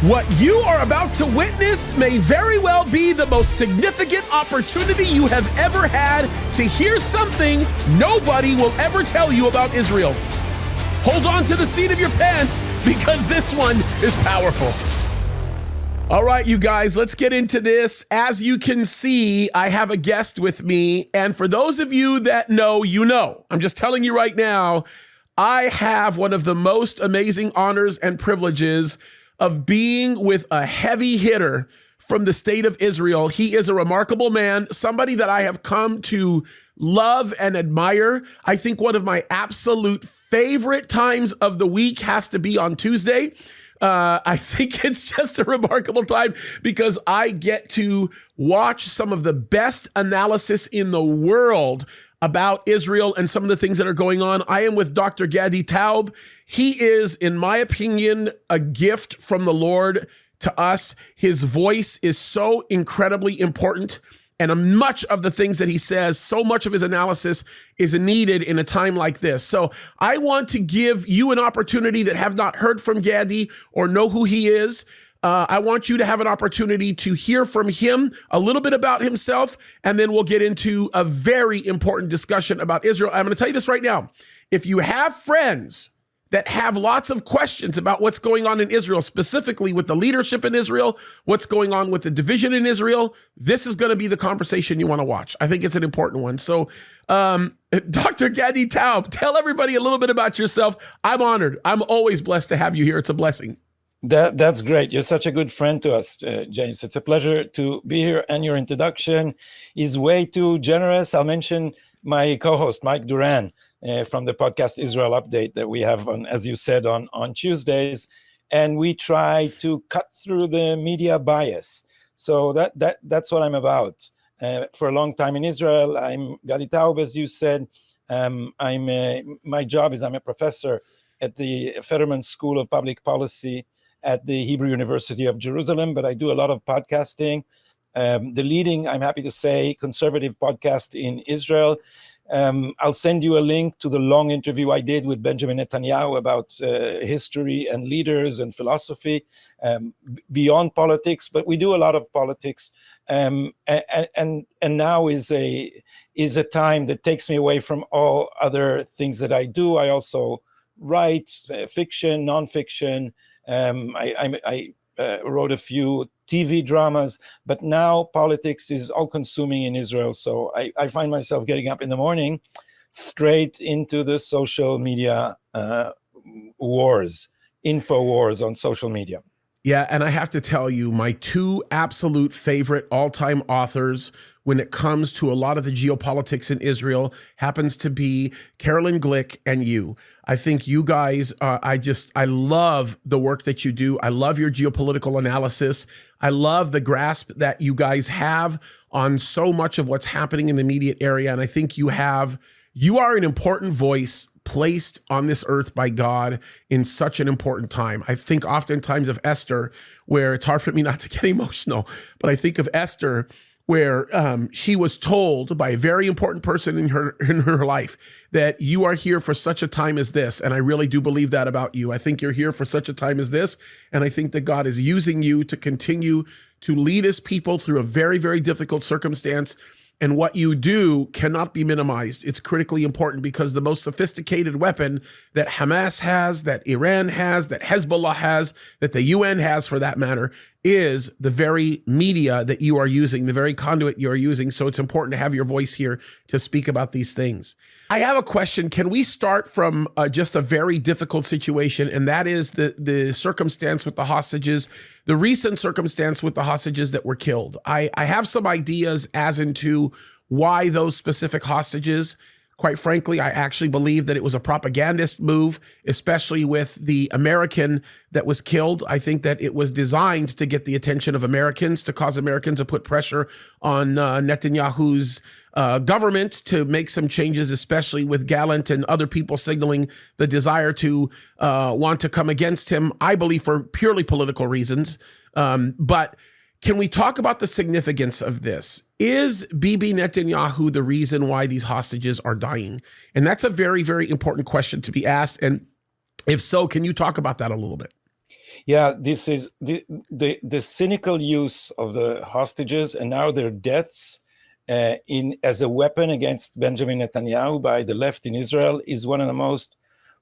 What you are about to witness may very well be the most significant opportunity you have ever had to hear something nobody will ever tell you about Israel. Hold on to the seat of your pants because this one is powerful. All right, you guys, let's get into this. As you can see, I have a guest with me. And for those of you that know, you know. I'm just telling you right now, I have one of the most amazing honors and privileges of being with a heavy hitter from the state of Israel. He is a remarkable man, somebody that I have come to love and admire. I think one of my absolute favorite times of the week has to be on Tuesday. I think it's just a remarkable time because I get to watch some of the best analysis in the world about Israel and some of the things that are going on. I am with Dr. Gadi Taub. He is, in my opinion, a gift from the Lord to us. His voice is so incredibly important. And much of the things that he says, so much of his analysis is needed in a time like this. So I want to give you an opportunity that have not heard from Gadi or know who he is. I want you to have an opportunity to hear from him a little bit about himself, and then we'll get into a very important discussion about Israel. I'm going to tell you this right now. If you have friends that have lots of questions about what's going on in Israel, specifically with the leadership in Israel, what's going on with the division in Israel, this is going to be the conversation you want to watch. I think it's an important one. So, Dr. Gadi Taub, tell everybody a little bit about yourself. I'm honored. I'm always blessed to have you here. It's a blessing. That's great. You're such a good friend to us, James. It's a pleasure to be here, and your introduction is way too generous. I'll mention my co-host, Mike Duran, from the podcast Israel Update that we have on, as you said, on Tuesdays, and we try to cut through the media bias. So that's what I'm about. For a long time in Israel, I'm Gadi Taub, as you said. My job is I'm a professor at the Fetterman School of Public Policy at the Hebrew University of Jerusalem, but I do a lot of podcasting. The leading, I'm happy to say, conservative podcast in Israel. I'll send you a link to the long interview I did with Benjamin Netanyahu about history and leaders and philosophy beyond politics, but we do a lot of politics. And now is a time that takes me away from all other things that I do. I also write fiction, nonfiction. I wrote a few TV dramas, but now politics is all-consuming in Israel. So I find myself getting up in the morning straight into the social media wars, info wars on social media. Yeah, and I have to tell you, my two absolute favorite all-time authors when it comes to a lot of the geopolitics in Israel happens to be Carolyn Glick and you. I think you guys, I love the work that you do. I love your geopolitical analysis. I love the grasp that you guys have on so much of what's happening in the immediate area. And I think you are an important voice placed on this earth by God in such an important time. I think oftentimes of Esther, where it's hard for me not to get emotional, but I think of Esther where she was told by a very important person in her life that you are here for such a time as this. And I really do believe that about you. I think you're here for such a time as this. And I think that God is using you to continue to lead his people through a very, very difficult circumstance. And what you do cannot be minimized. It's critically important because the most sophisticated weapon that Hamas has, that Iran has, that Hezbollah has, that the UN has for that matter, is the very media that you are using, the very conduit you are using. So it's important to have your voice here to speak about these things. I have a question. Can we start from just a very difficult situation? And that is the circumstance with the hostages, the recent circumstance with the hostages that were killed. I have some ideas as into why those specific hostages. Quite frankly, I actually believe that it was a propagandist move, especially with the American that was killed. I think that it was designed to get the attention of Americans, to cause Americans to put pressure on Netanyahu's government to make some changes, especially with Gallant and other people signaling the desire to want to come against him, I believe for purely political reasons. But can we talk about the significance of this? Is Bibi Netanyahu the reason why these hostages are dying? And that's a very, very important question to be asked. And if so, can you talk about that a little bit? Yeah, this is the cynical use of the hostages and now their deaths in as a weapon against Benjamin Netanyahu by the left in Israel is one of the most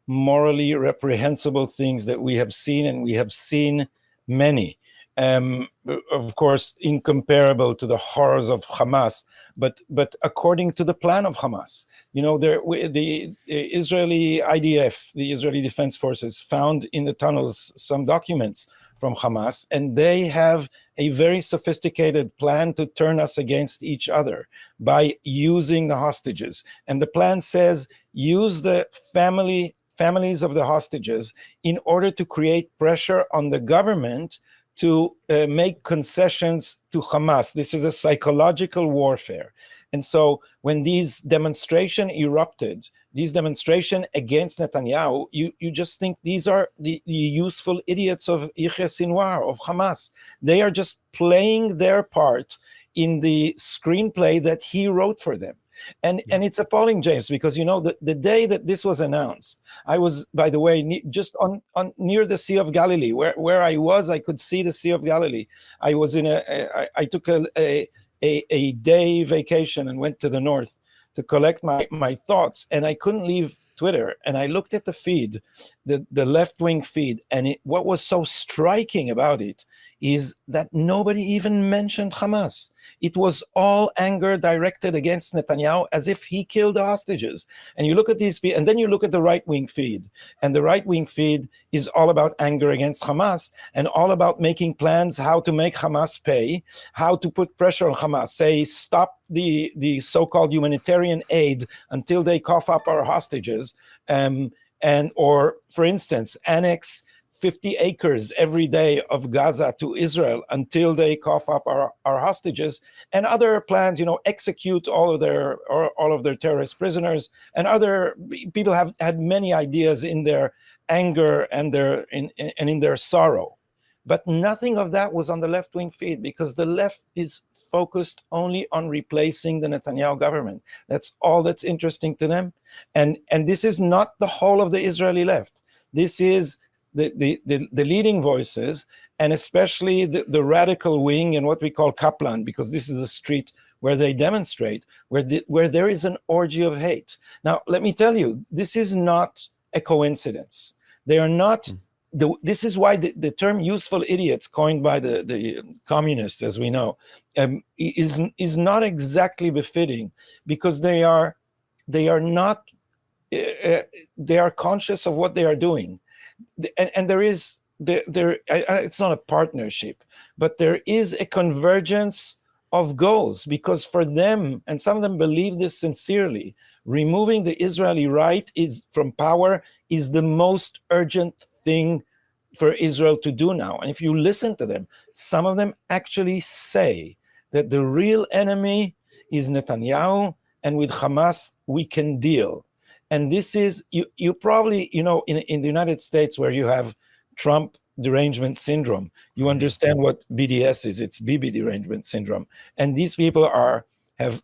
morally reprehensible things that we have seen, and we have seen many. Of course, incomparable to the horrors of Hamas, but according to the plan of Hamas, the Israeli IDF, the Israeli Defense Forces, found in the tunnels some documents from Hamas, and they have a very sophisticated plan to turn us against each other by using the hostages. And the plan says use the families of the hostages in order to create pressure on the government to make concessions to Hamas. This is a psychological warfare. And so when these demonstrations erupted, these demonstrations against Netanyahu, you just think these are the useful idiots of Yahya Sinwar, of Hamas. They are just playing their part in the screenplay that he wrote for them. And it's appalling, James, because the day that this was announced, I was, by the way, just on near the Sea of Galilee, where I was, I could see the Sea of Galilee. I was I took a day vacation and went to the north to collect my thoughts, and I couldn't leave Twitter. And I looked at the feed, the left-wing feed, and what was so striking about it is that nobody even mentioned Hamas. It was all anger directed against Netanyahu as if he killed the hostages. And you look at these people, and then you look at the right-wing feed, and the right-wing feed is all about anger against Hamas and all about making plans how to make Hamas pay, how to put pressure on Hamas, say stop the so-called humanitarian aid until they cough up our hostages, or for instance, annex 50 acres every day of Gaza to Israel until they cough up our hostages, and other plans, execute all of their terrorist prisoners. And other people have had many ideas in their anger and in their sorrow. But nothing of that was on the left-wing feed, because the left is focused only on replacing the Netanyahu government. That's all that's interesting to them. And this is not the whole of the Israeli left. This is the leading voices, and especially the radical wing and what we call Kaplan, because this is a street where they demonstrate, where there is an orgy of hate. Now, let me tell you, this is not a coincidence. They are not... This is why the term useful idiots, coined by the communists, as we know, is not exactly befitting, because they are not, they are conscious of what they are doing. And there is, it's not a partnership, but there is a convergence of goals, because for them, and some of them believe this sincerely, removing the Israeli right from power is the most urgent thing for Israel to do now. And if you listen to them, some of them actually say that the real enemy is Netanyahu, and with Hamas we can deal. And this is, you probably, in the United States, where you have Trump derangement syndrome, you understand what BDS is. It's Bibi derangement syndrome. And these people have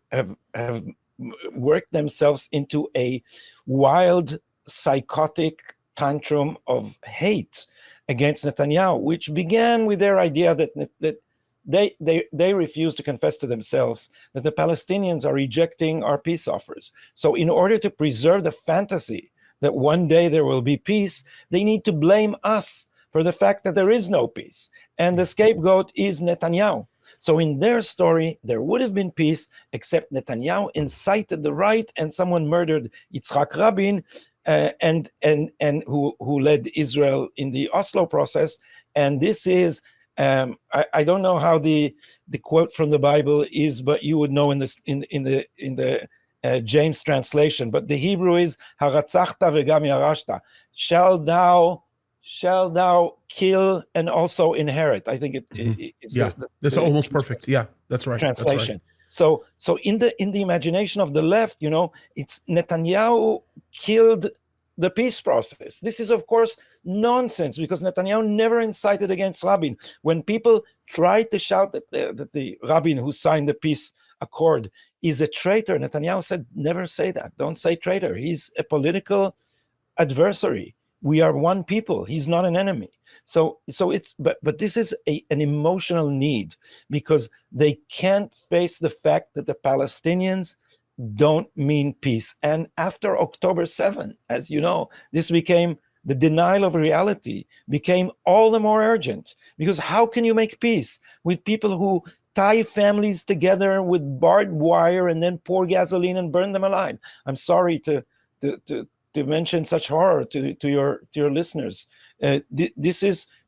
worked themselves into a wild, psychotic tantrum of hate against Netanyahu, which began with their idea that they refuse to confess to themselves that the Palestinians are rejecting our peace offers. So in order to preserve the fantasy that one day there will be peace, they need to blame us for the fact that there is no peace. And the scapegoat is Netanyahu. So in their story, there would have been peace, except Netanyahu incited the right, and someone murdered Yitzhak Rabin, and who led Israel in the Oslo process. And this is, I don't know how the quote from the Bible is, but you would know in the James translation. But the Hebrew is Haratzachta vegam yarashta. Shall thou kill and also inherit? I think it's that's almost perfect. Yeah, that's right. Translation. That's right. So in the imagination of the left, it's Netanyahu killed the peace process. This is, of course, nonsense, because Netanyahu never incited against Rabin. When people tried to shout that the Rabin, who signed the peace accord, is a traitor, Netanyahu said, never say that. Don't say traitor. He's a political adversary. we are one people. He's not an enemy. So it's but this is an emotional need, because they can't face the fact that the Palestinians don't mean peace. And after October 7, as you know, this became, the denial of reality became all the more urgent, because how can you make peace with people who tie families together with barbed wire and then pour gasoline and burn them alive? I'm sorry to mention such horror to your listeners.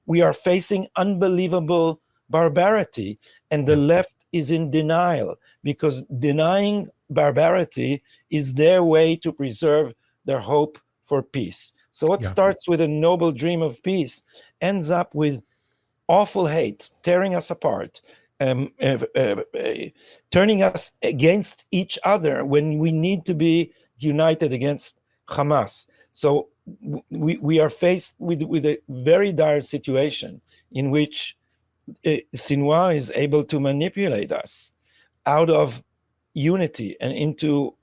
We are facing unbelievable barbarity, and the left is in denial, because denying barbarity is their way to preserve their hope for peace. So what starts with a noble dream of peace ends up with awful hate, tearing us apart, turning us against each other when we need to be united against Hamas. So we are faced with a very dire situation in which Sinwar is able to manipulate us out of unity and into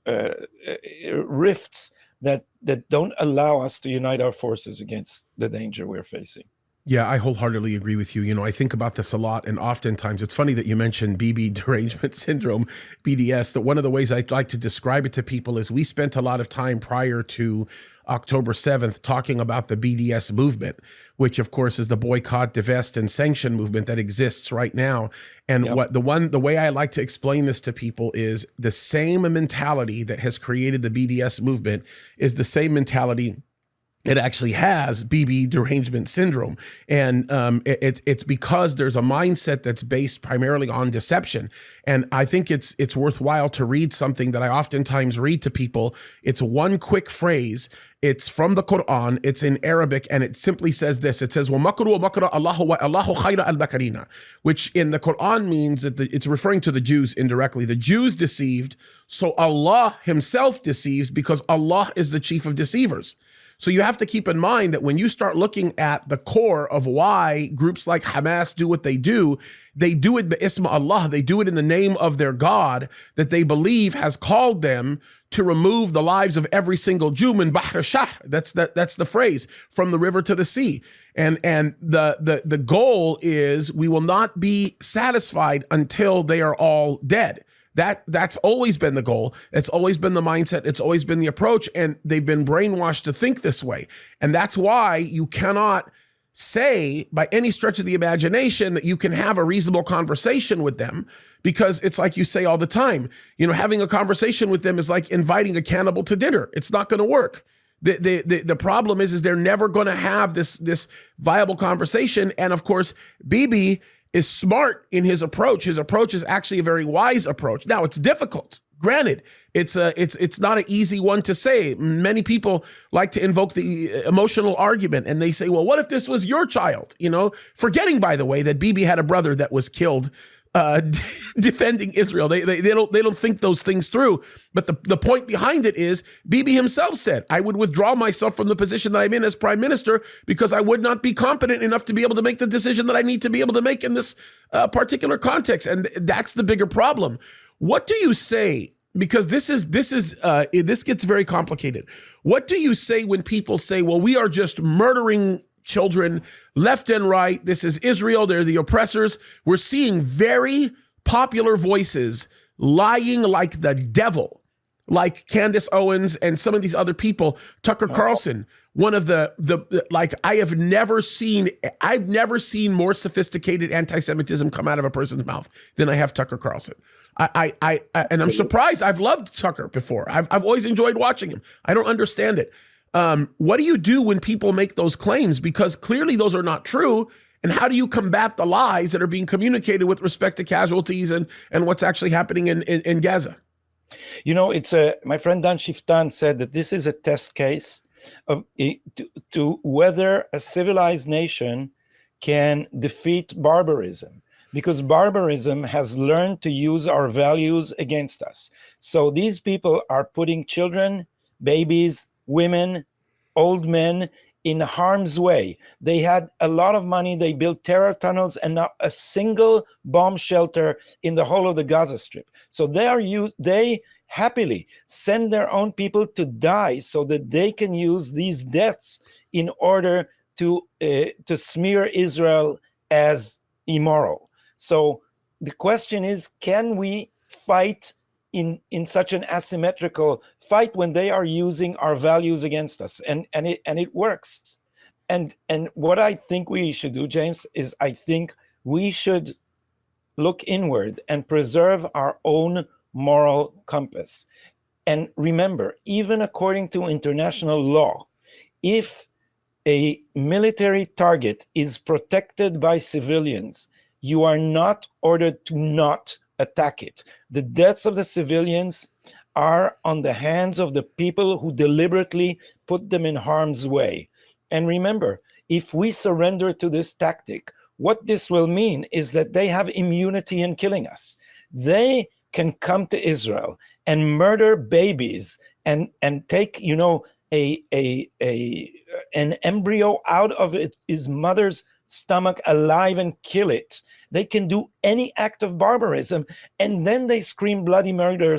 rifts that don't allow us to unite our forces against the danger we're facing. Yeah, I wholeheartedly agree with you. You know, I think about this a lot, and oftentimes it's funny that you mentioned BB derangement syndrome, BDS, that one of the ways I like to describe it to people is we spent a lot of time prior to October 7th talking about the BDS movement, which of course is the boycott, divest, and sanction movement that exists right now. And the way I like to explain this to people is the same mentality that has created the BDS movement is the same mentality it actually has BB derangement syndrome. And it's because there's a mindset that's based primarily on deception. And I think it's worthwhile to read something that I oftentimes read to people. It's one quick phrase. It's from the Quran. It's in Arabic, and it simply says this. It says, وَمَكْرُوا وَمَكْرَ اللَّهُ وَاللَّهُ خَيْرَ الْمَكَرِينَ, which in the Quran means that it's referring to the Jews indirectly. The Jews deceived, so Allah himself deceives, because Allah is the chief of deceivers. So you have to keep in mind that when you start looking at the core of why groups like Hamas do what they do it bi-isma Allah. They do it in the name of their God that they believe has called them to remove the lives of every single Jew min bahr shahr. That's the phrase, from the river to the sea. And the goal is we will not be satisfied until they are all dead. That's always been the goal. It's always been the mindset. It's always been the approach. And they've been brainwashed to think this way. And that's why you cannot say by any stretch of the imagination that you can have a reasonable conversation with them, because it's like you say all the time, you know, having a conversation with them is like inviting a cannibal to dinner. It's not going to work. The problem is they're never going to have this viable conversation. And of course, Bibi is smart in his approach. His approach is actually a very wise approach. Now, it's difficult. Granted, it's not an easy one to say. Many people like to invoke the emotional argument, and they say, well, what if this was your child? You know, forgetting, by the way, that Bibi had a brother that was killed defending Israel. They don't think those things through. But the point behind it is Bibi himself said, I would withdraw myself from the position that I'm in as prime minister because I would not be competent enough to be able to make the decision that I need to be able to make in this particular context. And that's the bigger problem. What do you say? Because this gets very complicated. What do you say when people say, well, we are just murdering children left and right? This is Israel. They're the oppressors. We're seeing very popular voices lying like the devil, like Candace Owens and some of these other people. Tucker Carlson, one of the like, I've never seen more sophisticated anti-Semitism come out of a person's mouth than I have Tucker Carlson. And I'm surprised. I've loved Tucker before. I've always enjoyed watching him. I don't understand it. What do you do when people make those claims? Because clearly those are not true. And how do you combat the lies that are being communicated with respect to casualties and what's actually happening in Gaza? You know, my friend Dan Shiftan said that this is a test case of to whether a civilized nation can defeat barbarism, because barbarism has learned to use our values against us. So these people are putting children, babies, women, old men in harm's way. They had a lot of money. They built terror tunnels and not a single bomb shelter in the whole of the Gaza Strip. So they happily send their own people to die so that they can use these deaths in order to smear Israel as immoral. So the question is, can we fight in such an asymmetrical fight when they are using our values against us? And it works. And what I think we should do, James, is I think we should look inward and preserve our own moral compass. And remember, even according to international law, if a military target is protected by civilians, you are not ordered to not attack it. The deaths of the civilians are on the hands of the people who deliberately put them in harm's way. And remember, if we surrender to this tactic, what this will mean is that they have immunity in killing us. They can come to Israel and murder babies and take, an embryo out of his mother's stomach alive and kill it. They can do any act of barbarism, and then they scream bloody murder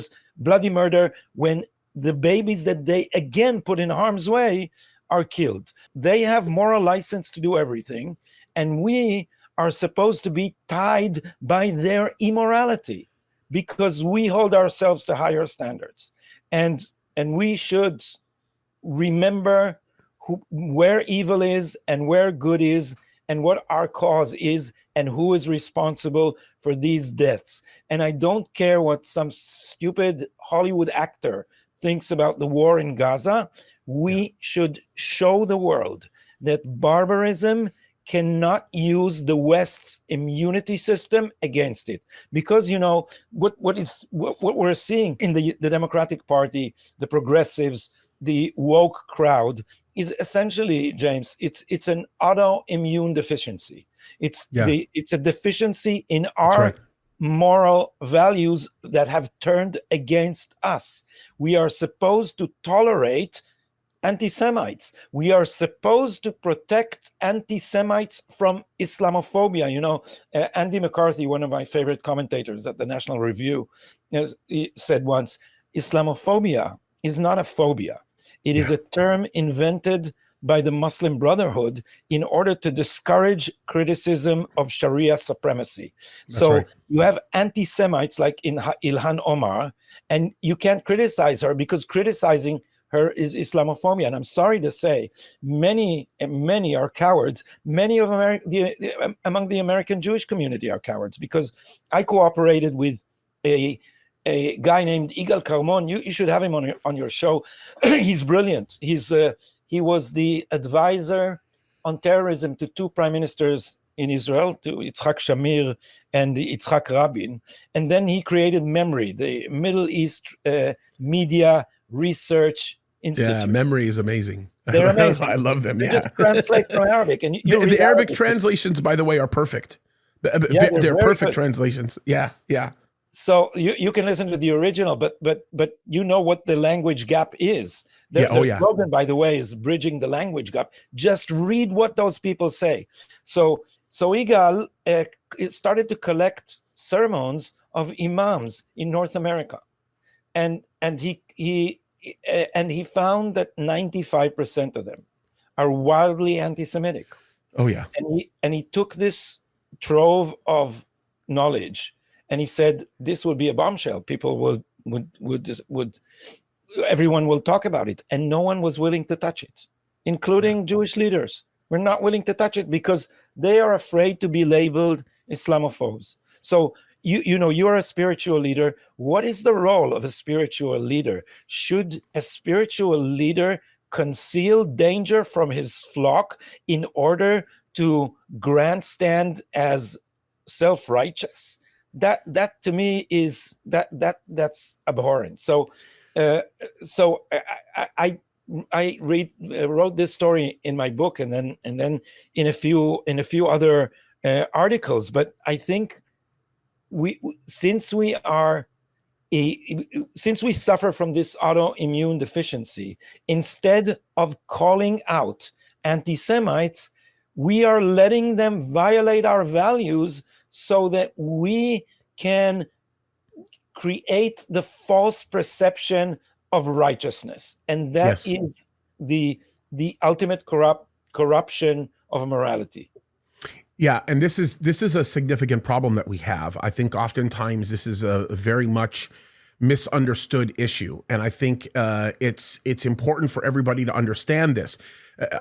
when the babies that they again put in harm's way are killed. They have moral license to do everything, and we are supposed to be tied by their immorality because we hold ourselves to higher standards. And we should remember where evil is and where good is, and what our cause is, and who is responsible for these deaths. And I don't care what some stupid Hollywood actor thinks about the war in Gaza. We should show the world that barbarism cannot use the West's immunity system against it. Because, what we're seeing in the Democratic Party, the progressives, the woke crowd is essentially, James, it's an autoimmune deficiency. It's a deficiency in our moral values that have turned against us. We are supposed to tolerate anti-Semites. We are supposed to protect anti-Semites from Islamophobia. Andy McCarthy, one of my favorite commentators at the National Review, he said once, Islamophobia is not a phobia. It is a term invented by the Muslim Brotherhood in order to discourage criticism of Sharia supremacy. You have anti-Semites like Ilhan Omar, and you can't criticize her because criticizing her is Islamophobia. And I'm sorry to say, many are cowards. Many of among the American Jewish community are cowards, because I cooperated with a guy named Igal Carmon. You should have him on your show. He's brilliant. He was the advisor on terrorism to two prime ministers in Israel, to Yitzhak Shamir and Yitzhak Rabin. And then he created MEMRI, the Middle East Media Research Institute. Yeah, MEMRI is amazing. They're amazing. I love them. They just translate from Arabic. And the Arabic translations, by the way, are perfect. They're perfect good translations. Yeah. So you can listen to the original, but you know what the language gap is. Their slogan, by the way, is bridging the language gap. Just read what those people say. So Igal started to collect sermons of imams in North America, and he found that 95% of them are wildly anti-Semitic. Oh yeah. And he took this trove of knowledge, and he said, this will be a bombshell. People would everyone will talk about it. And no one was willing to touch it, including Jewish leaders. We're not willing to touch it because they are afraid to be labeled Islamophobes. So you're a spiritual leader. What is the role of a spiritual leader? Should a spiritual leader conceal danger from his flock in order to grandstand as self-righteous? That to me is that's abhorrent. So I wrote this story in my book, and then in a few other articles. But I think since we suffer from this autoimmune deficiency, instead of calling out anti-Semites, we are letting them violate our values so that we can create the false perception of righteousness, and that Yes. is the ultimate corruption of morality. Yeah, and this is a significant problem that we have. I think oftentimes this is a very much misunderstood issue, and I think it's important for everybody to understand this.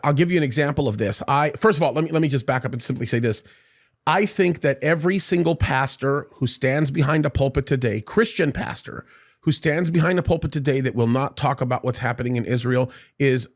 I'll give you an example of this. First of all, let me just back up and simply say this. I think that every single pastor who stands behind a pulpit today, Christian pastor who stands behind a pulpit today that will not talk about what's happening in Israel is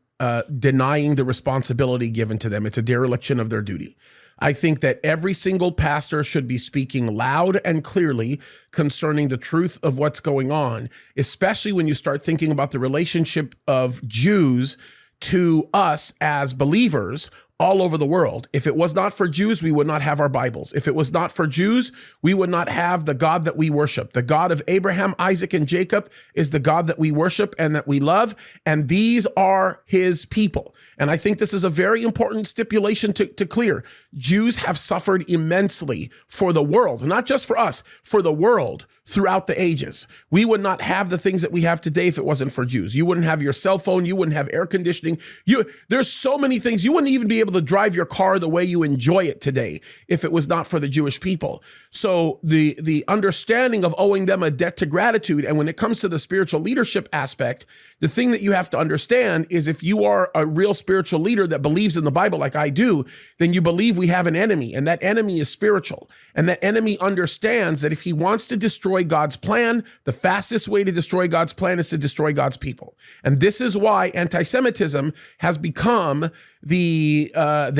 denying the responsibility given to them. It's a dereliction of their duty. I think that every single pastor should be speaking loud and clearly concerning the truth of what's going on, especially when you start thinking about the relationship of Jews to us as believers all over the world. If it was not for Jews, we would not have our Bibles. If it was not for Jews, we would not have the God that we worship. The God of Abraham, Isaac, and Jacob is the God that we worship and that we love, and these are his people. And I think this is a very important stipulation to clear. Jews have suffered immensely for the world, not just for us, for the world throughout the ages. We would not have the things that we have today if it wasn't for Jews. You wouldn't have your cell phone. You wouldn't have air conditioning. There's so many things. You wouldn't even be able to drive your car the way you enjoy it today if it was not for the Jewish people. So the understanding of owing them a debt to gratitude, and when it comes to the spiritual leadership aspect, the thing that you have to understand is if you are a real spiritual leader that believes in the Bible like I do, then you believe we have an enemy, and that enemy is spiritual. And that enemy understands that if he wants to destroy God's plan, the fastest way to destroy God's plan is to destroy God's people. And this is why anti-Semitism has become the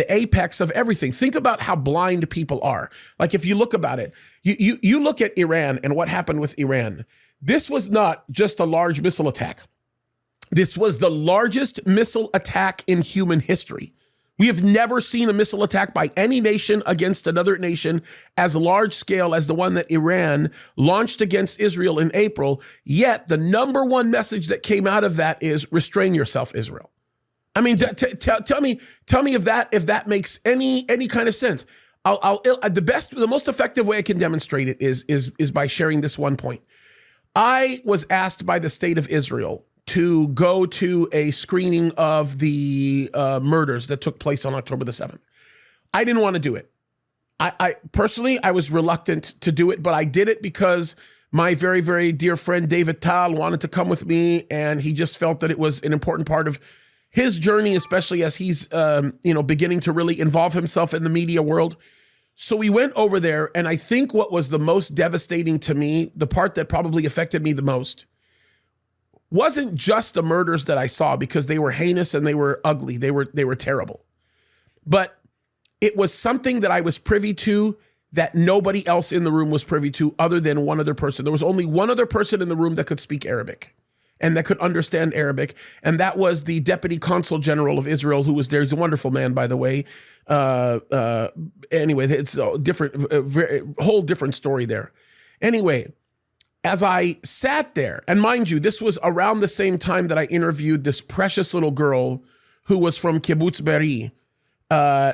apex of everything. Think about how blind people are. Like if you look about it, you look at Iran and what happened with Iran. This was not just a large missile attack. This was the largest missile attack in human history. We have never seen a missile attack by any nation against another nation as large scale as the one that Iran launched against Israel in April. Yet the number one message that came out of that is restrain yourself, Israel. I mean, tell me if that makes any kind of sense. The most effective way I can demonstrate it is by sharing this one point. I was asked by the state of Israel to go to a screening of the murders that took place on October the 7th. I didn't want to do it. I personally, I was reluctant to do it, but I did it because my very, very dear friend Gadi Taub wanted to come with me, and he just felt that it was an important part of his journey, especially as he's beginning to really involve himself in the media world. So we went over there, and I think what was the most devastating to me, the part that probably affected me the most, wasn't just the murders that I saw, because they were heinous and they were ugly. They were terrible. But it was something that I was privy to that nobody else in the room was privy to other than one other person. There was only one other person in the room that could speak Arabic and that could understand Arabic, and that was the Deputy Consul General of Israel, who was there. He's a wonderful man, by the way. Anyway, it's a whole different story there. Anyway, as I sat there, and mind you, this was around the same time that I interviewed this precious little girl who was from Kibbutz Be'eri.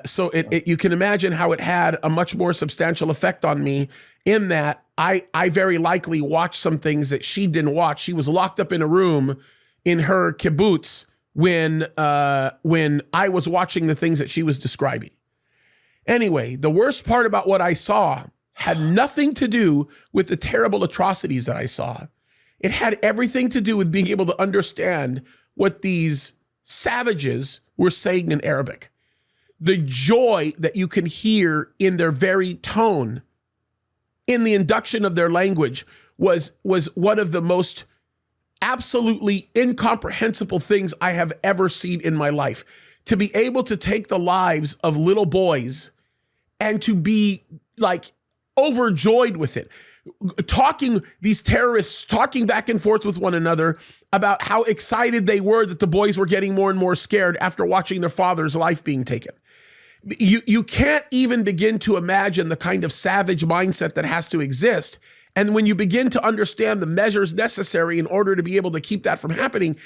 So you can imagine how it had a much more substantial effect on me, in that I very likely watched some things that she didn't watch. She was locked up in a room in her kibbutz when I was watching the things that she was describing. Anyway, the worst part about what I saw had nothing to do with the terrible atrocities that I saw. It had everything to do with being able to understand what these savages were saying in Arabic. The joy that you can hear in their very tone, in the induction of their language, was one of the most absolutely incomprehensible things I have ever seen in my life. To be able to take the lives of little boys and to be like overjoyed with it. These terrorists talking back and forth with one another about how excited they were that the boys were getting more and more scared after watching their father's life being taken. You can't even begin to imagine the kind of savage mindset that has to exist. And when you begin to understand the measures necessary in order to be able to keep that from happening,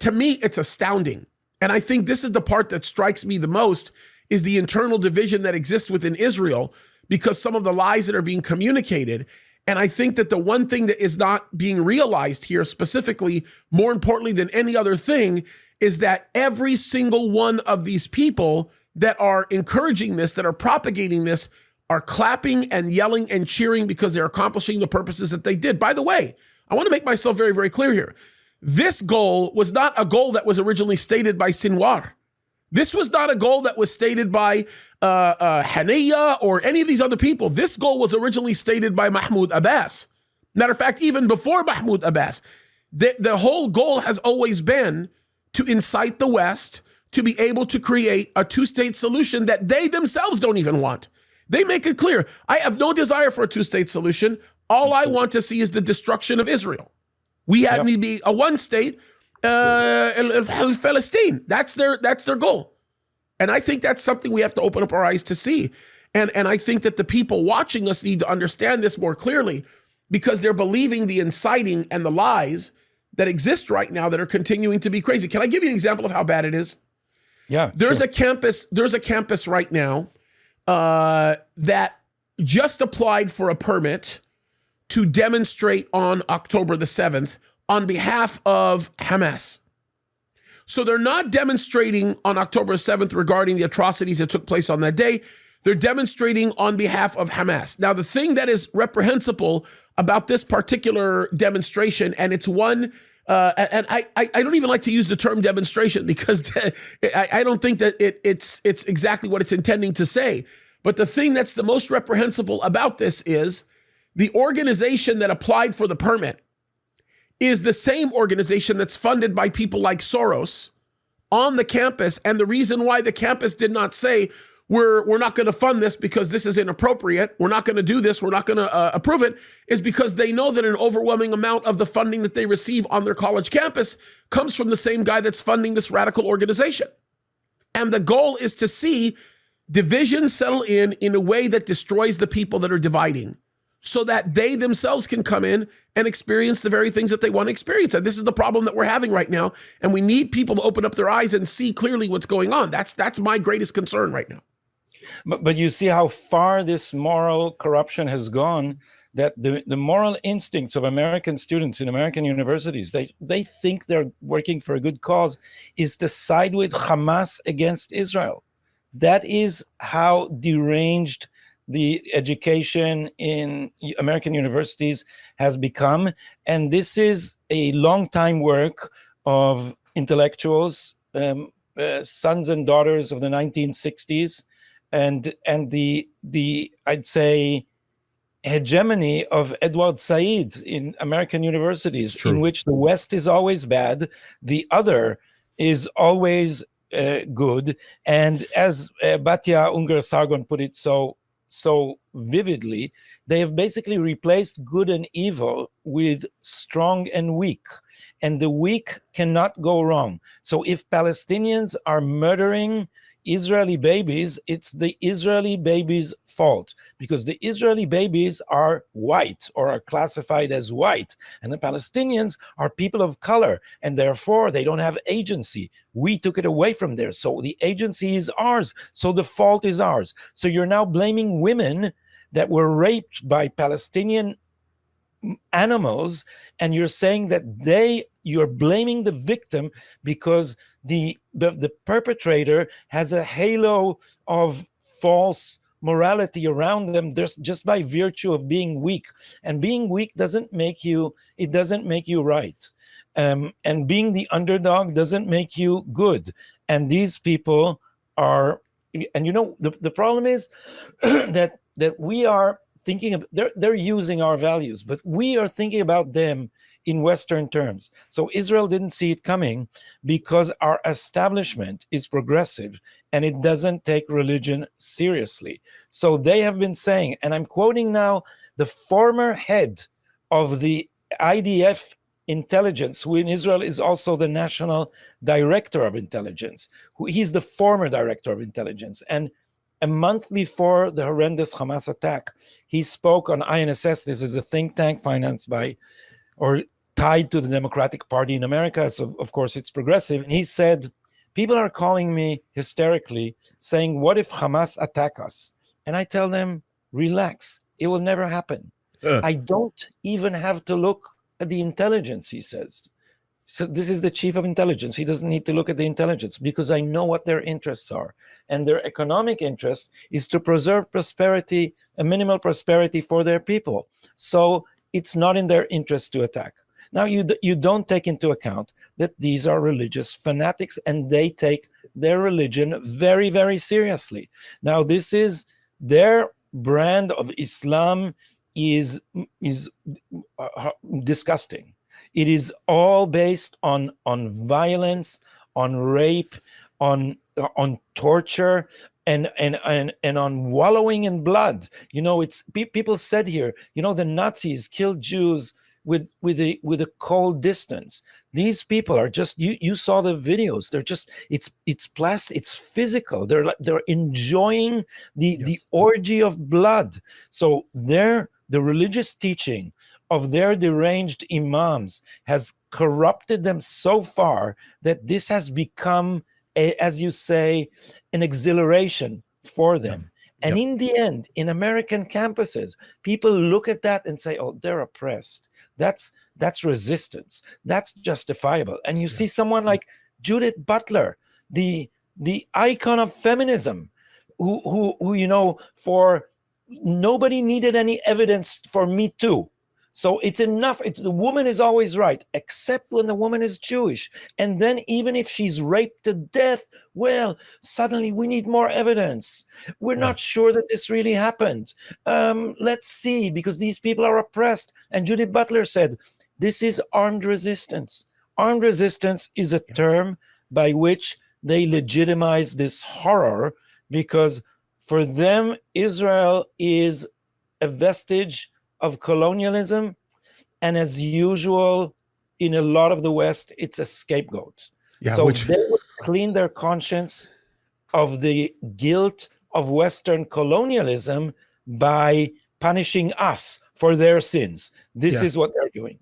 to me, it's astounding. And I think this is the part that strikes me the most, is the internal division that exists within Israel, because some of the lies that are being communicated. And I think that the one thing that is not being realized here specifically, more importantly than any other thing, is that every single one of these people that are encouraging this, that are propagating this, are clapping and yelling and cheering because they're accomplishing the purposes that they did. By the way, I want to make myself very, very clear here. This goal was not a goal that was originally stated by Sinwar. This was not a goal that was stated by Haniya or any of these other people. This goal was originally stated by Mahmoud Abbas. Matter of fact, even before Mahmoud Abbas, the whole goal has always been to incite the West to be able to create a two-state solution that they themselves don't even want. They make it clear, I have no desire for a two-state solution. All I want to see is the destruction of Israel. We have to be a one-state Palestine. That's their goal. And I think that's something we have to open up our eyes to see. And I think that the people watching us need to understand this more clearly, because they're believing the inciting and the lies that exist right now that are continuing to be crazy. Can I give you an example of how bad it is? Yeah. There's a campus right now that just applied for a permit to demonstrate on October the 7th on behalf of Hamas. So they're not demonstrating on October 7th regarding the atrocities that took place on that day. They're demonstrating on behalf of Hamas. Now, the thing that is reprehensible about this particular demonstration, and it's one, and I don't even like to use the term demonstration because I don't think that it's exactly what it's intending to say. But the thing that's the most reprehensible about this is the organization that applied for the permit is the same organization that's funded by people like Soros on the campus. And the reason why the campus did not say, we're not going to fund this because this is inappropriate, we're not going to do this, we're not going to approve it, is because they know that an overwhelming amount of the funding that they receive on their college campus comes from the same guy that's funding this radical organization. And the goal is to see division settle in a way that destroys the people that are dividing, so that they themselves can come in and experience the very things that they want to experience. And this is the problem that we're having right now. And we need people to open up their eyes and see clearly what's going on. That's my greatest concern right now. But you see how far this moral corruption has gone, that the moral instincts of American students in American universities, they think they're working for a good cause, is to side with Hamas against Israel. That is how deranged the education in American universities has become. And this is a long time work of intellectuals, sons and daughters of the 1960s, and the I'd say hegemony of Edward Said in American universities, in which the West is always bad, the other is always good. And as Batya Unger-Sargon put it so vividly, they have basically replaced good and evil with strong and weak. And the weak cannot go wrong. So if Palestinians are murdering Israeli babies, it's the Israeli babies' fault, because the Israeli babies are white or are classified as white, and the Palestinians are people of color, and therefore they don't have agency. We took it away from there, so the agency is ours, so the fault is ours. So you're now blaming women that were raped by Palestinian animals, and you're saying that you're blaming the victim because the perpetrator has a halo of false morality around them just by virtue of being weak. And being weak doesn't make you right. And being the underdog doesn't make you good. And these people are, and the problem is that we are thinking of, they're using our values, but we are thinking about them in Western terms. So Israel didn't see it coming because our establishment is progressive and it doesn't take religion seriously. So they have been saying, and I'm quoting now the former head of the IDF intelligence, who in Israel is also the national director of intelligence. He's the former director of intelligence. And a month before the horrendous Hamas attack, he spoke on INSS. This is a think tank financed by or tied to the Democratic Party in America. So, of course, it's progressive. And he said, people are calling me hysterically, saying, what if Hamas attack us? And I tell them, relax. It will never happen. I don't even have to look at the intelligence, he says. So this is the chief of intelligence. He doesn't need to look at the intelligence because I know what their interests are. And their economic interest is to preserve prosperity, a minimal prosperity for their people. So it's not in their interest to attack. Now, you don't take into account that these are religious fanatics and they take their religion very, very seriously. Now, this is their brand of Islam is disgusting. It is all based on violence, on rape, on torture, and on wallowing in blood. You know, it's people said here, you know, the Nazis killed Jews with a cold distance. These people are just, you saw the videos. They're just, it's plastic, it's physical. They're enjoying the orgy of blood. So the religious teaching of their deranged imams has corrupted them so far that this has become, as you say, an exhilaration for them. And in the end, in American campuses, people look at that and say, oh, they're oppressed. That's resistance. That's justifiable. And you see someone like Judith Butler, the icon of feminism, who you know, for nobody needed any evidence for Me Too. So it's enough. The woman is always right, except when the woman is Jewish. And then even if she's raped to death, well, suddenly we need more evidence. We're not sure that this really happened. Let's see, because these people are oppressed. And Judith Butler said, this is armed resistance. Armed resistance is a term by which they legitimize this horror, because for them, Israel is a vestige of colonialism, and as usual in a lot of the West, it's a scapegoat. So they would clean their conscience of the guilt of Western colonialism by punishing us for their sins. This is what they're doing.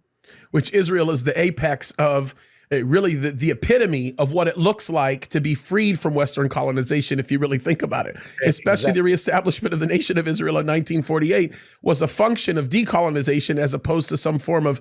Which Israel is the apex of, really the epitome of what it looks like to be freed from Western colonization, if you really think about it. Especially the reestablishment of the nation of Israel in 1948 was a function of decolonization as opposed to some form of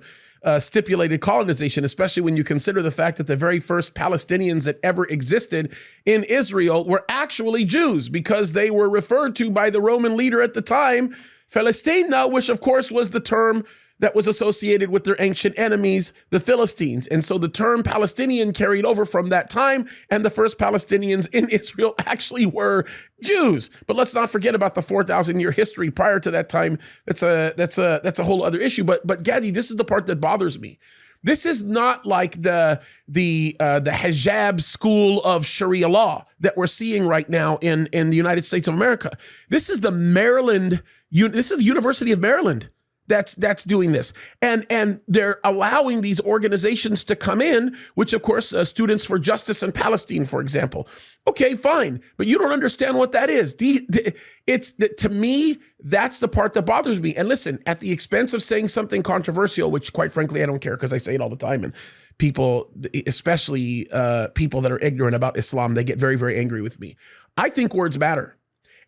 stipulated colonization, especially when you consider the fact that the very first Palestinians that ever existed in Israel were actually Jews, because they were referred to by the Roman leader at the time, Palestina, which of course was the term that was associated with their ancient enemies, the Philistines. And so the term Palestinian carried over from that time, and the first Palestinians in Israel actually were Jews. But let's not forget about the 4,000-year history prior to that time. That's a whole other issue. But Gadi, this is the part that bothers me. This is not like the hijab school of Sharia law that we're seeing right now in the United States of America. This is the University of Maryland that's doing this. And they're allowing these organizations to come in, which of course, Students for Justice in Palestine, for example. Okay, fine. But you don't understand what that is. To me, that's the part that bothers me. And listen, at the expense of saying something controversial, which quite frankly, I don't care because I say it all the time. And people, especially people that are ignorant about Islam, they get very, very angry with me. I think words matter.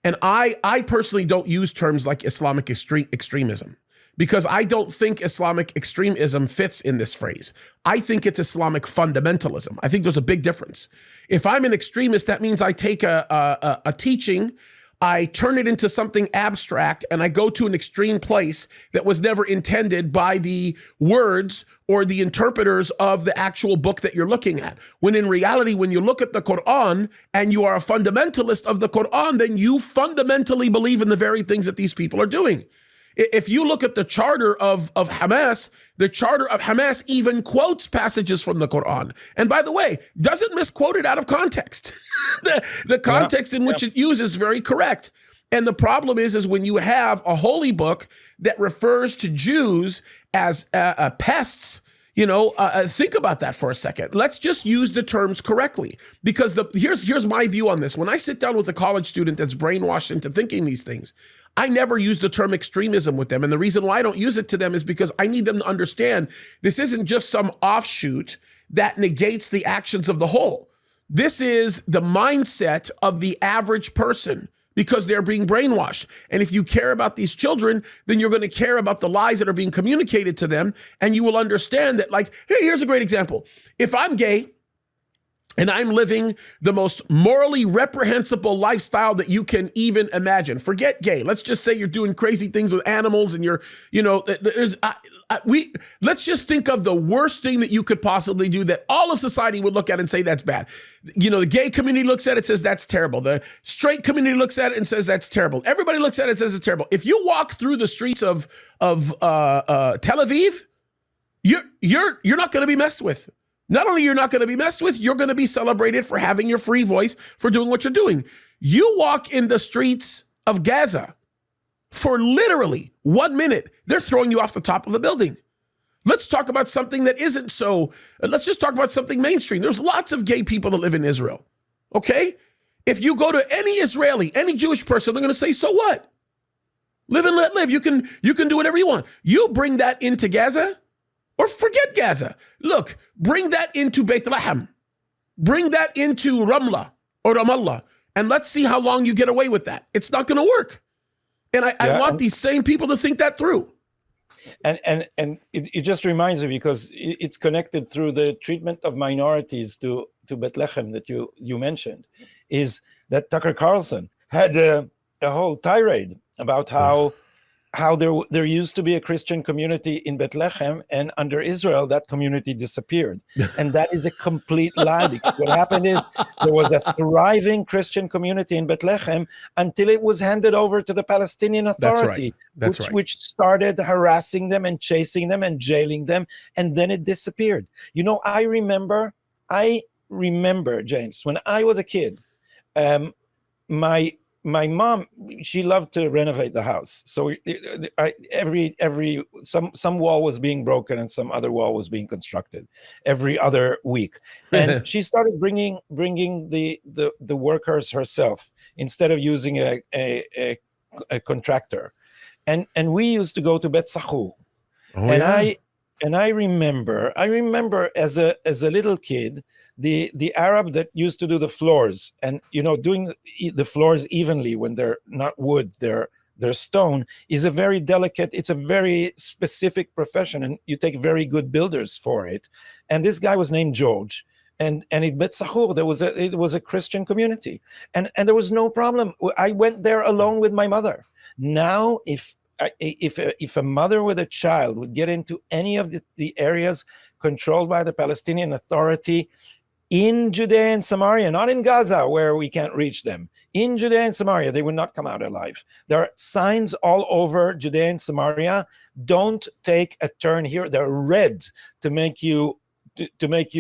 And I personally don't use terms like Islamic extremism, because I don't think Islamic extremism fits in this phrase. I think it's Islamic fundamentalism. I think there's a big difference. If I'm an extremist, that means I take a teaching, I turn it into something abstract, and I go to an extreme place that was never intended by the words or the interpreters of the actual book that you're looking at. When in reality, when you look at the Quran and you are a fundamentalist of the Quran, then you fundamentally believe in the very things that these people are doing. If you look at the charter of Hamas, the charter of Hamas even quotes passages from the Quran. And by the way, doesn't misquote it out of context. the context in which it uses is very correct. And the problem is when you have a holy book that refers to Jews as pests, think about that for a second. Let's just use the terms correctly, because here's my view on this. When I sit down with a college student that's brainwashed into thinking these things, I never use the term extremism with them. And the reason why I don't use it to them is because I need them to understand this isn't just some offshoot that negates the actions of the whole. This is the mindset of the average person because they're being brainwashed. And if you care about these children, then you're going to care about the lies that are being communicated to them. And you will understand that, like, hey, here's a great example. If I'm gay and I'm living the most morally reprehensible lifestyle that you can even imagine, forget gay. Let's just say you're doing crazy things with animals and let's just think of the worst thing that you could possibly do that all of society would look at and say that's bad. The gay community looks at it, says that's terrible. The straight community looks at it and says that's terrible. Everybody looks at it and says it's terrible. If you walk through the streets of Tel Aviv, you're not going to be messed with. Not only you're not going to be messed with, you're going to be celebrated for having your free voice, for doing what you're doing. You walk in the streets of Gaza for literally 1 minute, they're throwing you off the top of a building. Let's talk about something that isn't so, let's just talk about something mainstream. There's lots of gay people that live in Israel, okay? If you go to any Israeli, any Jewish person, they're going to say, so what? Live and let live. You can do whatever you want. You bring that into Gaza, or forget Gaza. Look, bring that into Bethlehem. Bring that into Ramla or Ramallah, and let's see how long you get away with that. It's not going to work. And I want these same people to think that through. And it just reminds me, because it's connected through the treatment of minorities to Bethlehem that you mentioned, is that Tucker Carlson had a whole tirade about how there used to be a Christian community in Bethlehem, and under Israel, that community disappeared. And that is a complete lie, because what happened is there was a thriving Christian community in Bethlehem until it was handed over to the Palestinian Authority, which started harassing them and chasing them and jailing them, and then it disappeared. I remember, James, when I was a kid, my mom, she loved to renovate the house. So some wall was being broken and some other wall was being constructed every other week. And she started bringing the workers herself instead of using a contractor. And we used to go to Bet Sahu. I remember as a little kid, the Arab that used to do the floors, and doing the floors evenly when they're not wood, they're stone, is a very delicate, it's a very specific profession, and you take very good builders for it. And this guy was named George. And in Bet Sahur, it was a Christian community, and there was no problem. I went there alone with my mother. Now, if a mother with a child would get into any of the areas controlled by the Palestinian Authority in Judea and Samaria, not in Gaza where we can't reach them, in Judea and Samaria, they would not come out alive. There are signs all over Judea and Samaria: don't take a turn here. They're red to make you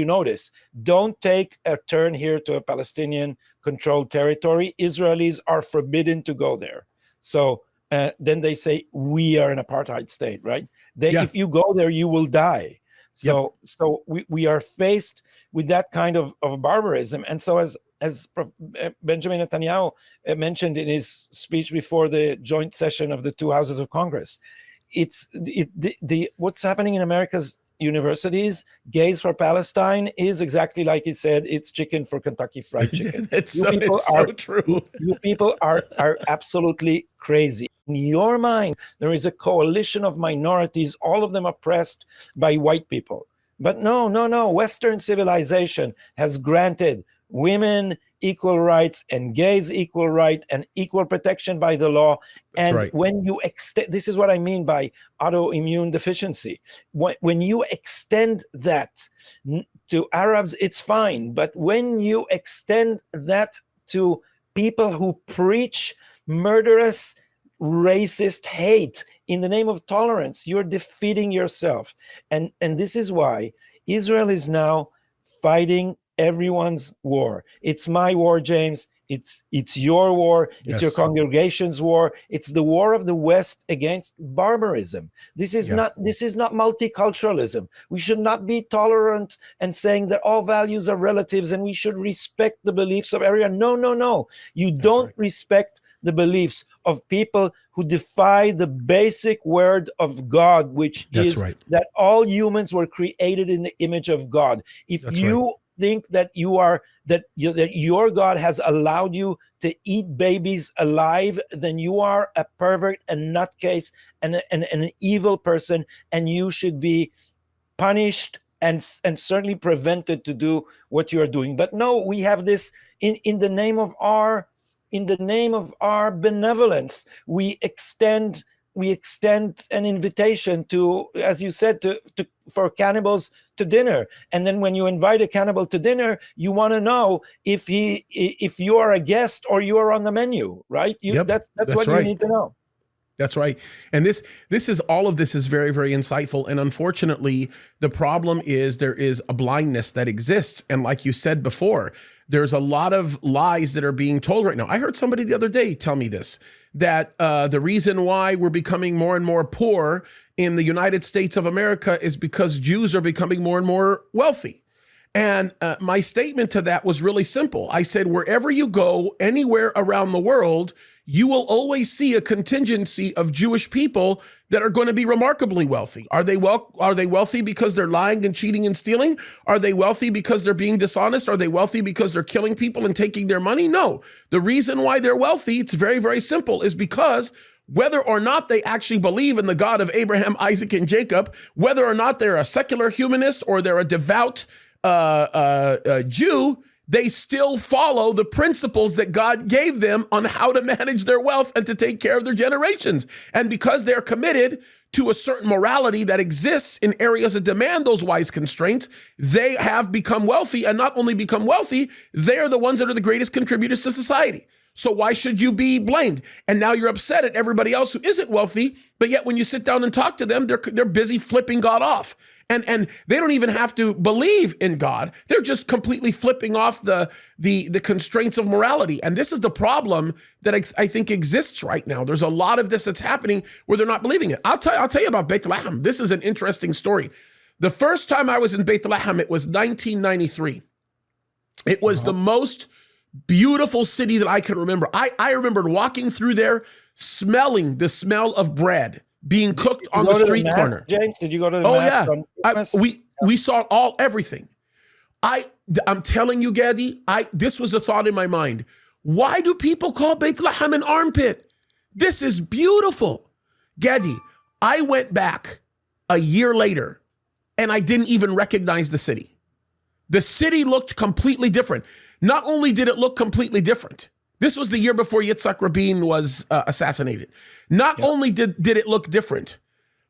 notice. Don't take a turn here to a Palestinian controlled territory. Israelis are forbidden to go there. So then they say, we are an apartheid state, right? If you go there, you will die. So we are faced with that kind of barbarism. And so as Benjamin Netanyahu mentioned in his speech before the joint session of the two houses of Congress, what's happening in America's universities, gays for Palestine, is exactly like he said, it's chicken for Kentucky Fried Chicken. It's so true. You people are absolutely crazy. In your mind, there is a coalition of minorities, all of them oppressed by white people. But no. Western civilization has granted women equal rights and gays equal right and equal protection by the law. And right. When you extend, this is what I mean by autoimmune deficiency. When you extend that to Arabs, it's fine. But when you extend that to people who preach murderous, racist hate in the name of tolerance, you're defeating yourself. And this is why Israel is now fighting everyone's war. It's my war, James. It's your war. It's your congregation's war. It's the war of the West against barbarism. This is not multiculturalism. We should not be tolerant and saying that all values are relatives and we should respect the beliefs of everyone. No. You don't respect the beliefs of people who defy the basic word of God, which is that all humans were created in the image of God. If you think that that your God has allowed you to eat babies alive, then you are a pervert, a nutcase, and an evil person, and you should be punished and certainly prevented to do what you are doing. But no, we have this in the name of our benevolence. We extend an invitation to, as you said, for cannibals to dinner. And then when you invite a cannibal to dinner, you want to know if you are a guest or you are on the menu, right? That's what right. You need to know. That's right. And all of this is very, very insightful. And unfortunately, the problem is there is a blindness that exists. And like you said before, there's a lot of lies that are being told right now. I heard somebody the other day tell me this, that the reason why we're becoming more and more poor in the United States of America is because Jews are becoming more and more wealthy. And my statement to that was really simple. I said, wherever you go, anywhere around the world, you will always see a contingency of Jewish people that are going to be remarkably wealthy. Are they wealthy because they're lying and cheating and stealing? Are they wealthy because they're being dishonest? Are they wealthy because they're killing people and taking their money? No. The reason why they're wealthy, it's very, very simple, is because whether or not they actually believe in the God of Abraham, Isaac, and Jacob, whether or not they're a secular humanist or they're a devout Jew, they still follow the principles that God gave them on how to manage their wealth and to take care of their generations. And because they're committed to a certain morality that exists in areas that demand those wise constraints, they have become wealthy, and not only become wealthy, they're the ones that are the greatest contributors to society. So why should you be blamed? And now you're upset at everybody else who isn't wealthy, but yet when you sit down and talk to them, they're busy flipping God off. And they don't even have to believe in God. They're just completely flipping off the constraints of morality. And this is the problem that I think exists right now. There's a lot of this that's happening where they're not believing it. I'll tell you about Bethlehem. This is an interesting story. The first time I was in Bethlehem, it was 1993. It was the most beautiful city that I can remember. I remembered walking through there, smelling the smell of bread being cooked on the street corner. James, did you go to the mass? We saw everything. I'm telling you, Gadi, this was a thought in my mind. Why do people call Bethlehem an armpit? This is beautiful. Gadi, I went back a year later and I didn't even recognize the city. The city looked completely different. Not only did it look completely different, this was the year before Yitzhak Rabin was assassinated. Not only did it look different,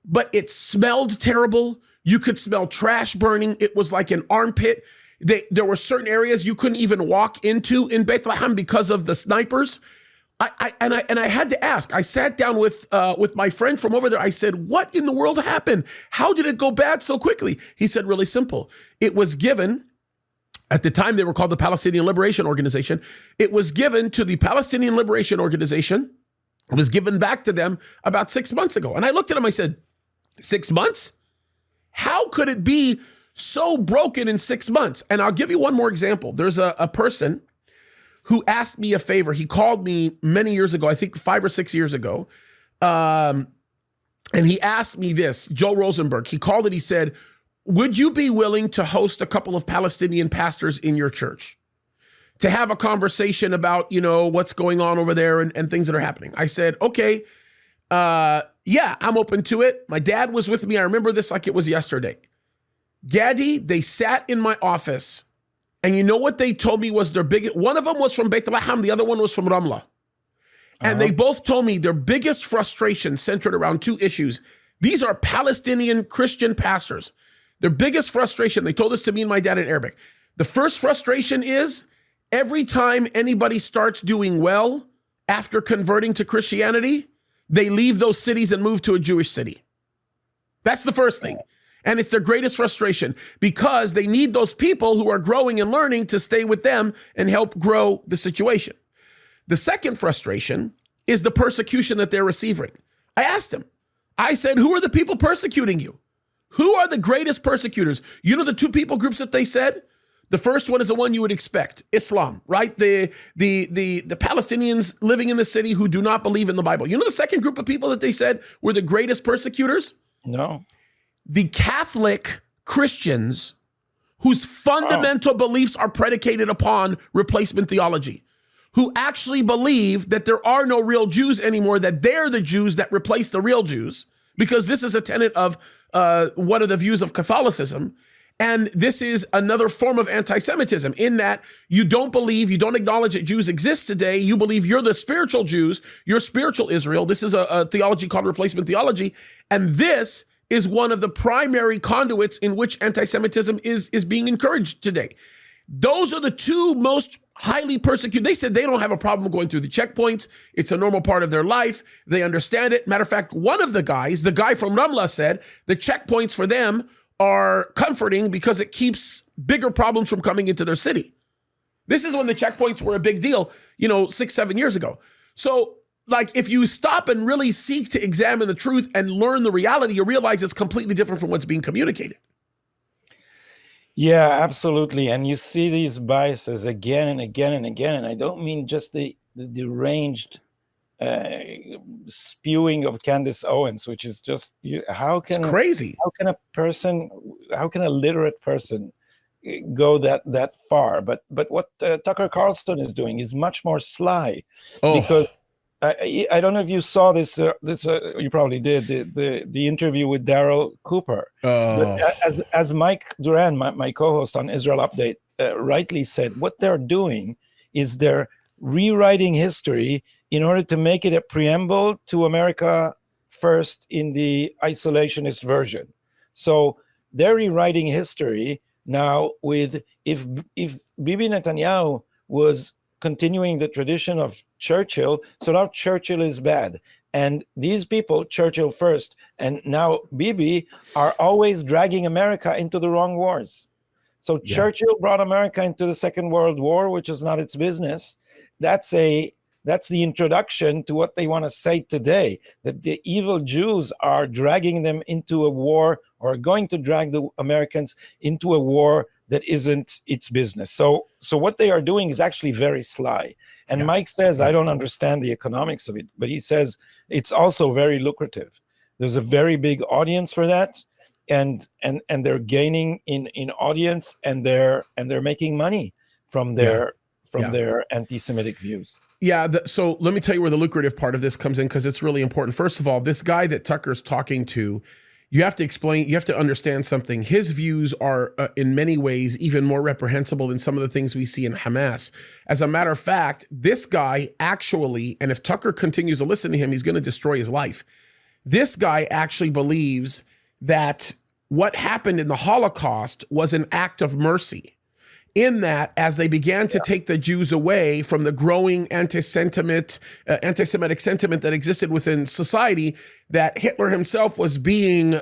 but it smelled terrible. You could smell trash burning. It was like an armpit. There were certain areas you couldn't even walk into in Bethlehem because of the snipers. I had to ask. I sat down with my friend from over there. I said, what in the world happened? How did it go bad so quickly? He said, really simple. It was given. At the time, they were called the Palestinian Liberation Organization. It was given to the Palestinian Liberation Organization. It was given back to them about 6 months ago. And I looked at him, I said, 6 months? How could it be so broken in 6 months? And I'll give you one more example. There's a person who asked me a favor. He called me many years ago, I think 5 or 6 years ago. And he asked me this, Joe Rosenberg. He called and he said, would you be willing to host a couple of Palestinian pastors in your church to have a conversation about, what's going on over there and things that are happening? I said, okay, yeah, I'm open to it. My dad was with me. I remember this like it was yesterday. Gadi, they sat in my office, and you know what they told me was their biggest, one of them was from Bethlehem, the other one was from Ramla. And they both told me their biggest frustration centered around two issues. These are Palestinian Christian pastors. Their biggest frustration, they told this to me and my dad in Arabic. The first frustration is every time anybody starts doing well after converting to Christianity, they leave those cities and move to a Jewish city. That's the first thing. And it's their greatest frustration because they need those people who are growing and learning to stay with them and help grow the situation. The second frustration is the persecution that they're receiving. I asked him, I said, who are the people persecuting you? Who are the greatest persecutors? You know the two people groups that they said? The first one is the one you would expect, Islam, right? The Palestinians living in the city who do not believe in the Bible. You know the second group of people that they said were the greatest persecutors? No. The Catholic Christians whose fundamental beliefs are predicated upon replacement theology, who actually believe that there are no real Jews anymore, that they're the Jews that replace the real Jews, because this is a tenet of one of the views of Catholicism. And this is another form of anti-Semitism in that you don't acknowledge that Jews exist today. You believe you're the spiritual Jews, you're spiritual Israel. This is a theology called replacement theology. And this is one of the primary conduits in which anti-Semitism is being encouraged today. Those are the two most highly persecuted. They said they don't have a problem going through the checkpoints. It's a normal part of their life. They understand it. Matter of fact, one of the guy from Ramla said the checkpoints for them are comforting because it keeps bigger problems from coming into their city. This is when the checkpoints were a big deal, 6-7 years ago. So, if you stop and really seek to examine the truth and learn the reality, you realize it's completely different from what's being communicated. Yeah, absolutely. And you see these biases again and again and again. And I don't mean just the deranged spewing of Candace Owens, which is just it's crazy. How can a literate person go that far? But what Tucker Carlson is doing is much more sly, because I don't know if you saw this. You probably did the interview with Darryl Cooper. But as Mike Duran, my co-host on Israel Update, rightly said, what they're doing is they're rewriting history in order to make it a preamble to America First in the isolationist version. So they're rewriting history now with if Bibi Netanyahu was continuing the tradition of Churchill, so now Churchill is bad. And these people, Churchill first, and now Bibi, are always dragging America into the wrong wars. So Churchill brought America into the Second World War, which is not its business. That's the introduction to what they want to say today, that the evil Jews are dragging them into a war, or going to drag the Americans into a war that isn't its business. So what they are doing is actually very sly. And Mike says, I don't understand the economics of it, but he says it's also very lucrative. There's a very big audience for that, and they're gaining in audience, and they're making money from their anti-Semitic views. Yeah, so let me tell you where the lucrative part of this comes in, because it's really important. First of all, this guy that Tucker's talking to, you have to understand something. His views are in many ways even more reprehensible than some of the things we see in Hamas. As a matter of fact, this guy actually, and if Tucker continues to listen to him, he's going to destroy his life. This guy actually believes that what happened in the Holocaust was an act of mercy, in that as they began to take the Jews away from the growing anti-Semitic sentiment that existed within society, that Hitler himself was being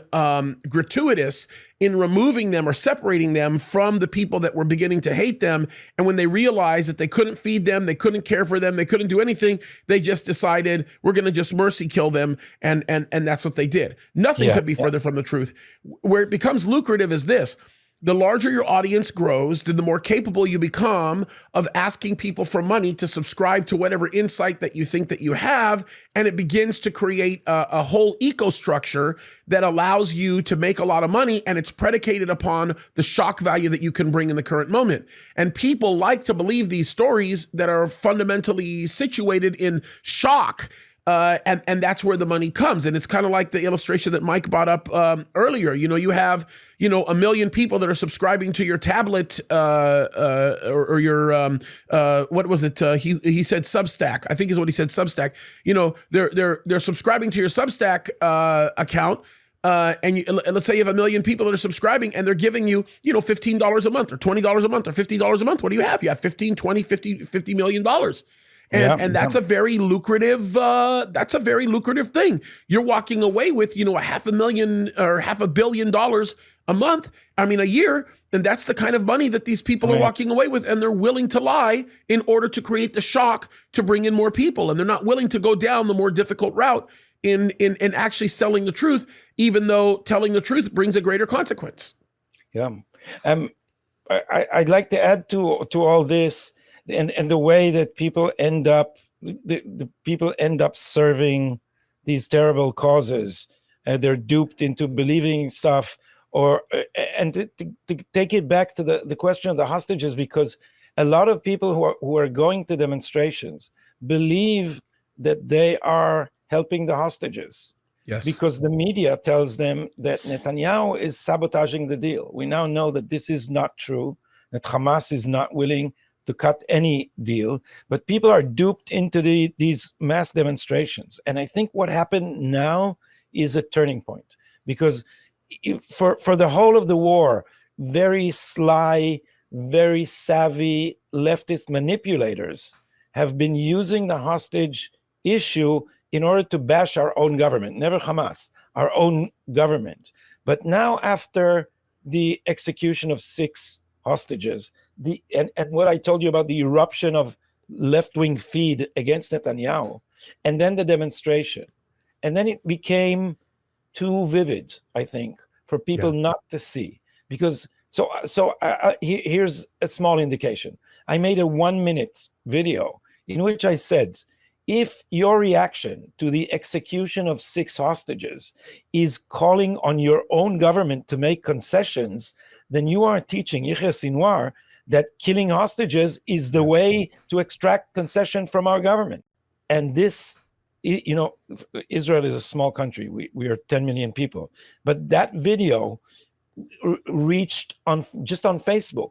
gratuitous in removing them or separating them from the people that were beginning to hate them. And when they realized that they couldn't feed them, they couldn't care for them, they couldn't do anything, they just decided, we're going to just mercy kill them. And that's what they did. Nothing could be further from the truth. Where it becomes lucrative is this: the larger your audience grows, then the more capable you become of asking people for money to subscribe to whatever insight that you think that you have. And it begins to create a whole eco-structure that allows you to make a lot of money. And it's predicated upon the shock value that you can bring in the current moment. And people like to believe these stories that are fundamentally situated in shock. And that's where the money comes. And it's kind of like the illustration that Mike brought up earlier. You have, 1 million people that are subscribing to your tablet or your, what was it? He said Substack, I think is what he said, Substack. They're subscribing to your Substack account. And let's say you have 1 million people that are subscribing, and they're giving you, $15 a month or $20 a month or $50 a month. What do you have? You have 15, 20, 50 million dollars. And that's a very lucrative. That's a very lucrative thing. You're walking away with, $500,000 or $500 million a month. I mean, a year, and that's the kind of money that these people are walking away with, and they're willing to lie in order to create the shock to bring in more people, and they're not willing to go down the more difficult route in actually selling the truth, even though telling the truth brings a greater consequence. Yeah, I'd like to add to all this. And the way that people end up, the people end up serving these terrible causes, they're duped into believing stuff, And to take it back to the question of the hostages, because a lot of people who are going to demonstrations believe that they are helping the hostages. Yes. Because the media tells them that Netanyahu is sabotaging the deal. We now know that this is not true, that Hamas is not willing to cut any deal, but people are duped into these mass demonstrations. And I think what happened now is a turning point, because for the whole of the war, very sly, very savvy leftist manipulators have been using the hostage issue in order to bash our own government, never Hamas, our own government. But now, after the execution of 6 hostages, and what I told you about the eruption of left-wing feed against Netanyahu, and then the demonstration, and then it became too vivid, I think, for people not to see. Because here's a small indication. I made a 1-minute video in which I said, if your reaction to the execution of 6 hostages is calling on your own government to make concessions, then you are teaching Yahya Sinwar that killing hostages is the way to extract concession from our government. And this, Israel is a small country. We are 10 million people. But that video reached just on Facebook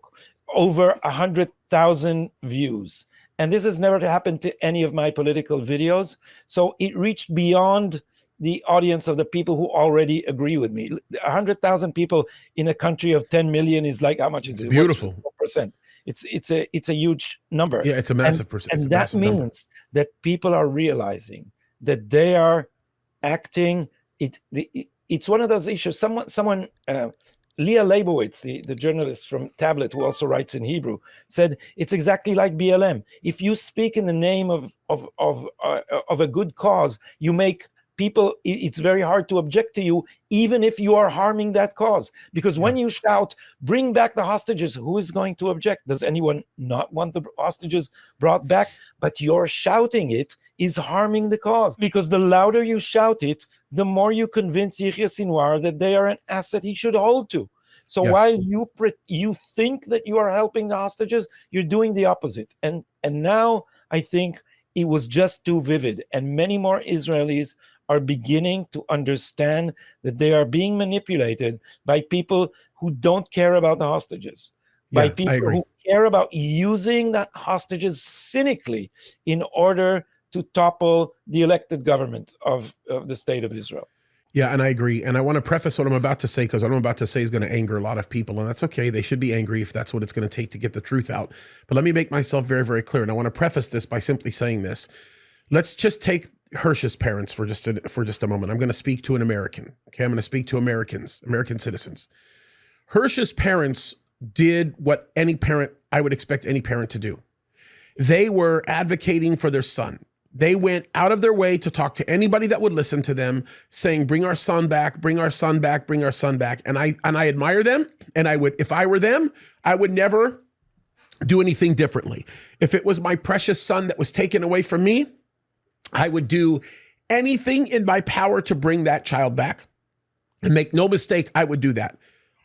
over 100,000 views. And this has never happened to any of my political videos. So it reached beyond the audience of the people who already agree with me. 100,000 people in a country of 10 million is like, how much is it? Beautiful. Percent. It's a huge number. Yeah, it's a massive percent. And that means that people are realizing that they are acting. It's one of those issues. Someone Leah Leibowitz, the journalist from Tablet, who also writes in Hebrew, said it's exactly like BLM. If you speak in the name of a good cause, you make people. It's very hard to object to you, even if you are harming that cause. Because when you shout, "Bring back the hostages," who is going to object? Does anyone not want the hostages brought back? But your shouting it is harming the cause. Because the louder you shout it, the more you convince Yahya Sinwar that they are an asset he should hold to. So while you think that you are helping the hostages, you're doing the opposite. And now I think it was just too vivid. And many more Israelis are beginning to understand that they are being manipulated by people who don't care about the hostages, by people who care about using the hostages cynically in order to topple the elected government of the state of Israel. Yeah, and I agree. And I want to preface what I'm about to say, because what I'm about to say is going to anger a lot of people, and that's okay. They should be angry if that's what it's going to take to get the truth out. But let me make myself very, very clear. And I want to preface this by simply saying this. Let's just take Hirsch's parents for just a moment. I'm going to speak to an American. Okay, I'm going to speak to Americans, American citizens. Hirsch's parents did what any parent, I would expect any parent to do. They were advocating for their son. They went out of their way to talk to anybody that would listen to them, saying, "Bring our son back, bring our son back, bring our son back." And I admire them. And I would, if I were them, I would never do anything differently. If it was my precious son that was taken away from me, I would do anything in my power to bring that child back. And make no mistake, I would do that.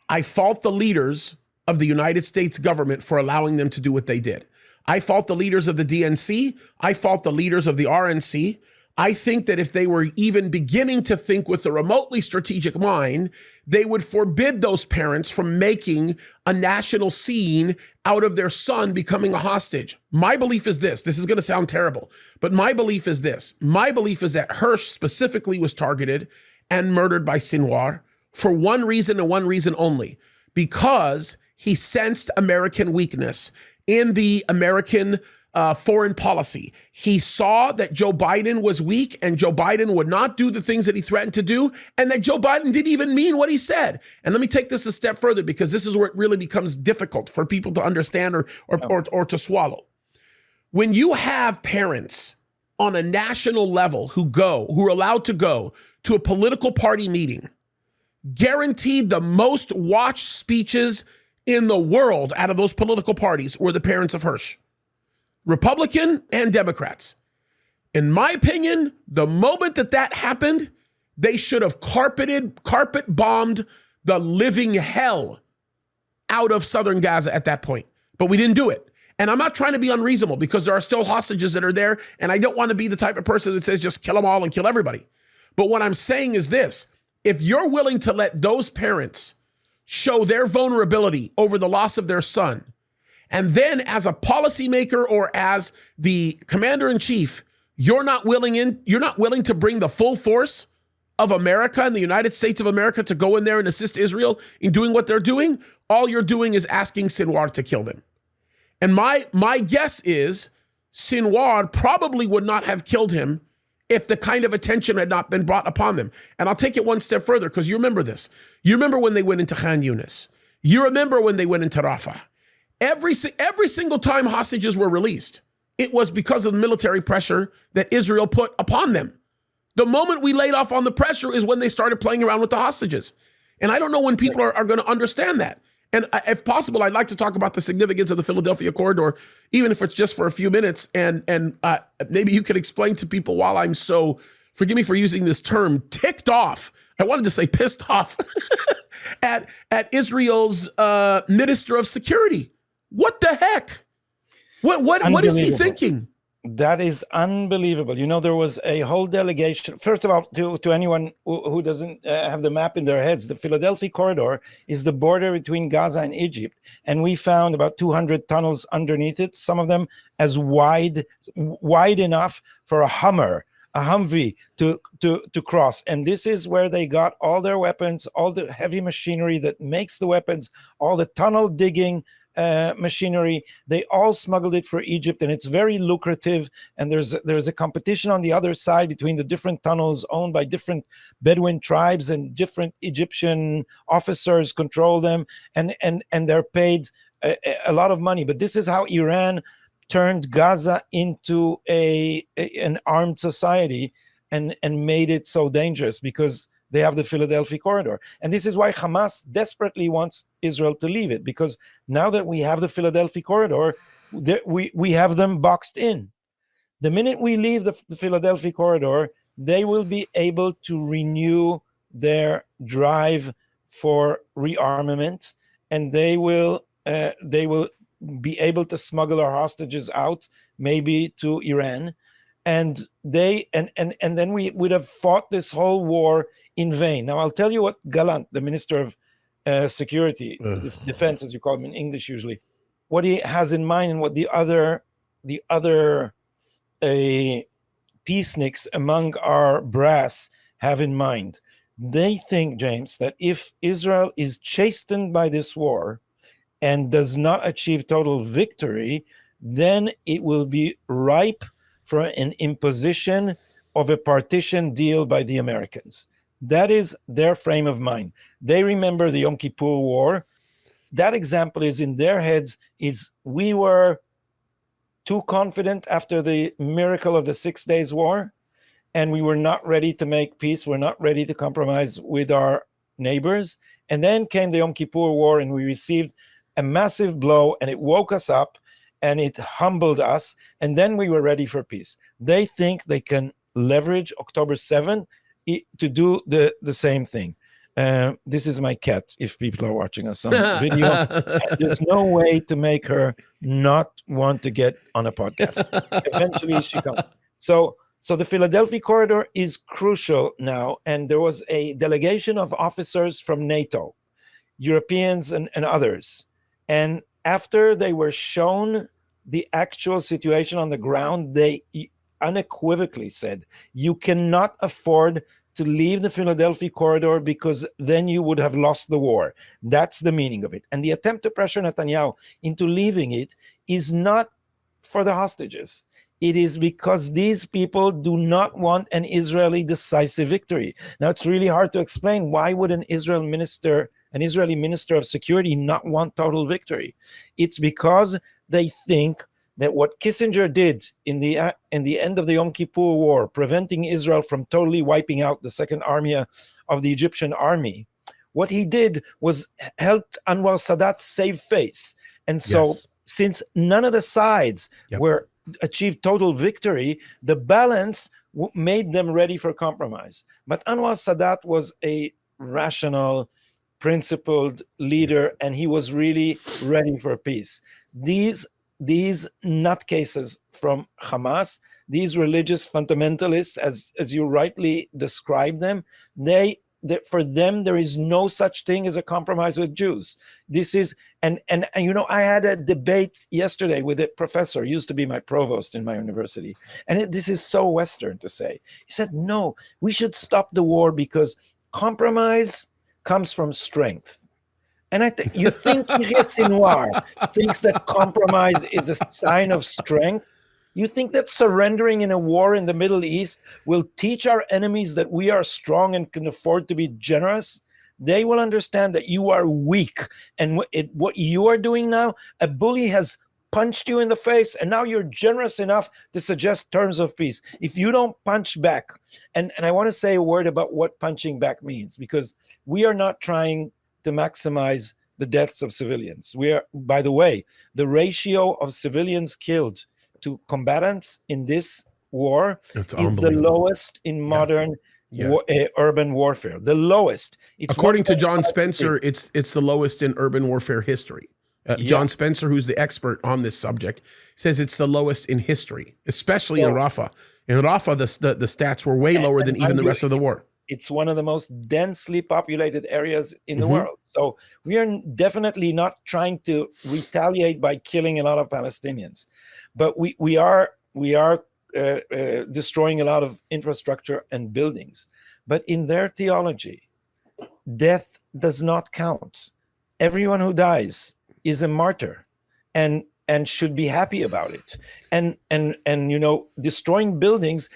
I fault the leaders of the United States government for allowing them to do what they did. I fault the leaders of the DNC. I fault the leaders of the RNC. I think that if they were even beginning to think with a remotely strategic mind, they would forbid those parents from making a national scene out of their son becoming a hostage. My belief is this. This is going to sound terrible, but my belief is this. My belief is that Hirsch specifically was targeted and murdered by Sinwar for one reason and one reason only, because he sensed American weakness in the American foreign policy. He saw that Joe Biden was weak and Joe Biden would not do the things that he threatened to do, and that Joe Biden didn't even mean what he said. And let me take this a step further, because this is where it really becomes difficult for people to understand or to swallow. When you have parents on a national level who are allowed to go to a political party meeting, guaranteed the most watched speeches in the world out of those political parties were the parents of Hirsch, Republican and Democrats. In my opinion, the moment that happened, they should have carpet bombed the living hell out of southern Gaza at that point. But we didn't do it. And I'm not trying to be unreasonable because there are still hostages that are there. And I don't want to be the type of person that says just kill them all and kill everybody. But what I'm saying is this: if you're willing to let those parents show their vulnerability over the loss of their son, and then as a policymaker or as the commander in chief, you're not willing to bring the full force of America and the United States of America to go in there and assist Israel in doing what they're doing, all you're doing is asking Sinwar to kill them. And my guess is Sinwar probably would not have killed him if the kind of attention had not been brought upon them. And I'll take it one step further because you remember this. You remember when they went into Khan Yunis. You remember when they went into Rafah. Every single time hostages were released, it was because of the military pressure that Israel put upon them. The moment we laid off on the pressure is when they started playing around with the hostages. And I don't know when people are going to understand that. And if possible, I'd like to talk about the significance of the Philadelphia corridor, even if it's just for a few minutes. And maybe you could explain to people why I'm so, forgive me for using this term, ticked off. I wanted to say pissed off at Israel's Minister of Security. What the heck? What is he thinking? That is unbelievable. You know, there was a whole delegation. First of all, to anyone who doesn't have the map in their heads, the Philadelphia corridor is the border between Gaza and Egypt. And we found about 200 tunnels underneath it, some of them as wide enough for a Humvee to cross. And this is where they got all their weapons, all the heavy machinery that makes the weapons, all the tunnel digging machinery. They all smuggled it for Egypt, and it's very lucrative. And there's a competition on the other side between the different tunnels owned by different Bedouin tribes, and different Egyptian officers control them, and they're paid a lot of money. But this is how Iran turned Gaza into an armed society and made it so dangerous, because they have the Philadelphia corridor. And this is why Hamas desperately wants Israel to leave it, because now that we have the Philadelphia corridor, we have them boxed in. The minute we leave the Philadelphia corridor, they will be able to renew their drive for rearmament, and they will be able to smuggle our hostages out, maybe to Iran. And then we would have fought this whole war in vain. Now, I'll tell you what Gallant, the Minister of Security, Defense, as you call him in English usually, what he has in mind, and what the other peaceniks among our brass have in mind. They think, James, that if Israel is chastened by this war and does not achieve total victory, then it will be ripe for an imposition of a partition deal by the Americans. That is their frame of mind. They remember the Yom Kippur War. That example is in their heads. We were too confident after the miracle of the 6 Days War, and we were not ready to make peace. We're not ready to compromise with our neighbors. And then came the Yom Kippur War, and we received a massive blow, and it woke us up, and it humbled us, and then we were ready for peace. They think they can leverage October 7th to do the same thing. This is my cat, if people are watching us on video. There's no way to make her not want to get on a podcast. Eventually she comes. So the Philadelphia corridor is crucial now, and there was a delegation of officers from NATO, Europeans and others. And after they were shown the actual situation on the ground, they unequivocally said, you cannot afford to leave the Philadelphia corridor, because then you would have lost the war. That's the meaning of it. And the attempt to pressure Netanyahu into leaving it is not for the hostages. It is because these people do not want an Israeli decisive victory. Now, it's really hard to explain, why would an Israeli minister of security not want total victory? It's because they think that what Kissinger did in the end of the Yom Kippur War, preventing Israel from totally wiping out the second army of the Egyptian army, what he did was helped Anwar Sadat save face. And so since none of the sides were achieved total victory, the balance made them ready for compromise. But Anwar Sadat was a rational, principled leader, and he was really ready for peace. These nutcases from Hamas, these religious fundamentalists, as you rightly describe them, for them there is no such thing as a compromise with Jews. This is and I had a debate yesterday with a professor, used to be my provost in my university, and this is so Western to say. He said, no, we should stop the war because compromise comes from strength. And you think Yahya Sinwar thinks that compromise is a sign of strength? You think that surrendering in a war in the Middle East will teach our enemies that we are strong and can afford to be generous? They will understand that you are weak. And what you are doing now, a bully has punched you in the face, and now you're generous enough to suggest terms of peace. If you don't punch back, and I want to say a word about what punching back means, because we are not trying to maximize the deaths of civilians. We are, by the way, the ratio of civilians killed to combatants in this war is the lowest in modern urban warfare. The lowest. According to John Spencer, it's the lowest in urban warfare history. John Spencer, who's the expert on this subject, says it's the lowest in history, especially in Rafah. In Rafah, the stats were way lower than even the rest of the war. It's one of the most densely populated areas in the world. So we are definitely not trying to retaliate by killing a lot of Palestinians, but we are destroying a lot of infrastructure and buildings. But in their theology, death does not count. Everyone who dies is a martyr, and should be happy about it. And destroying buildings,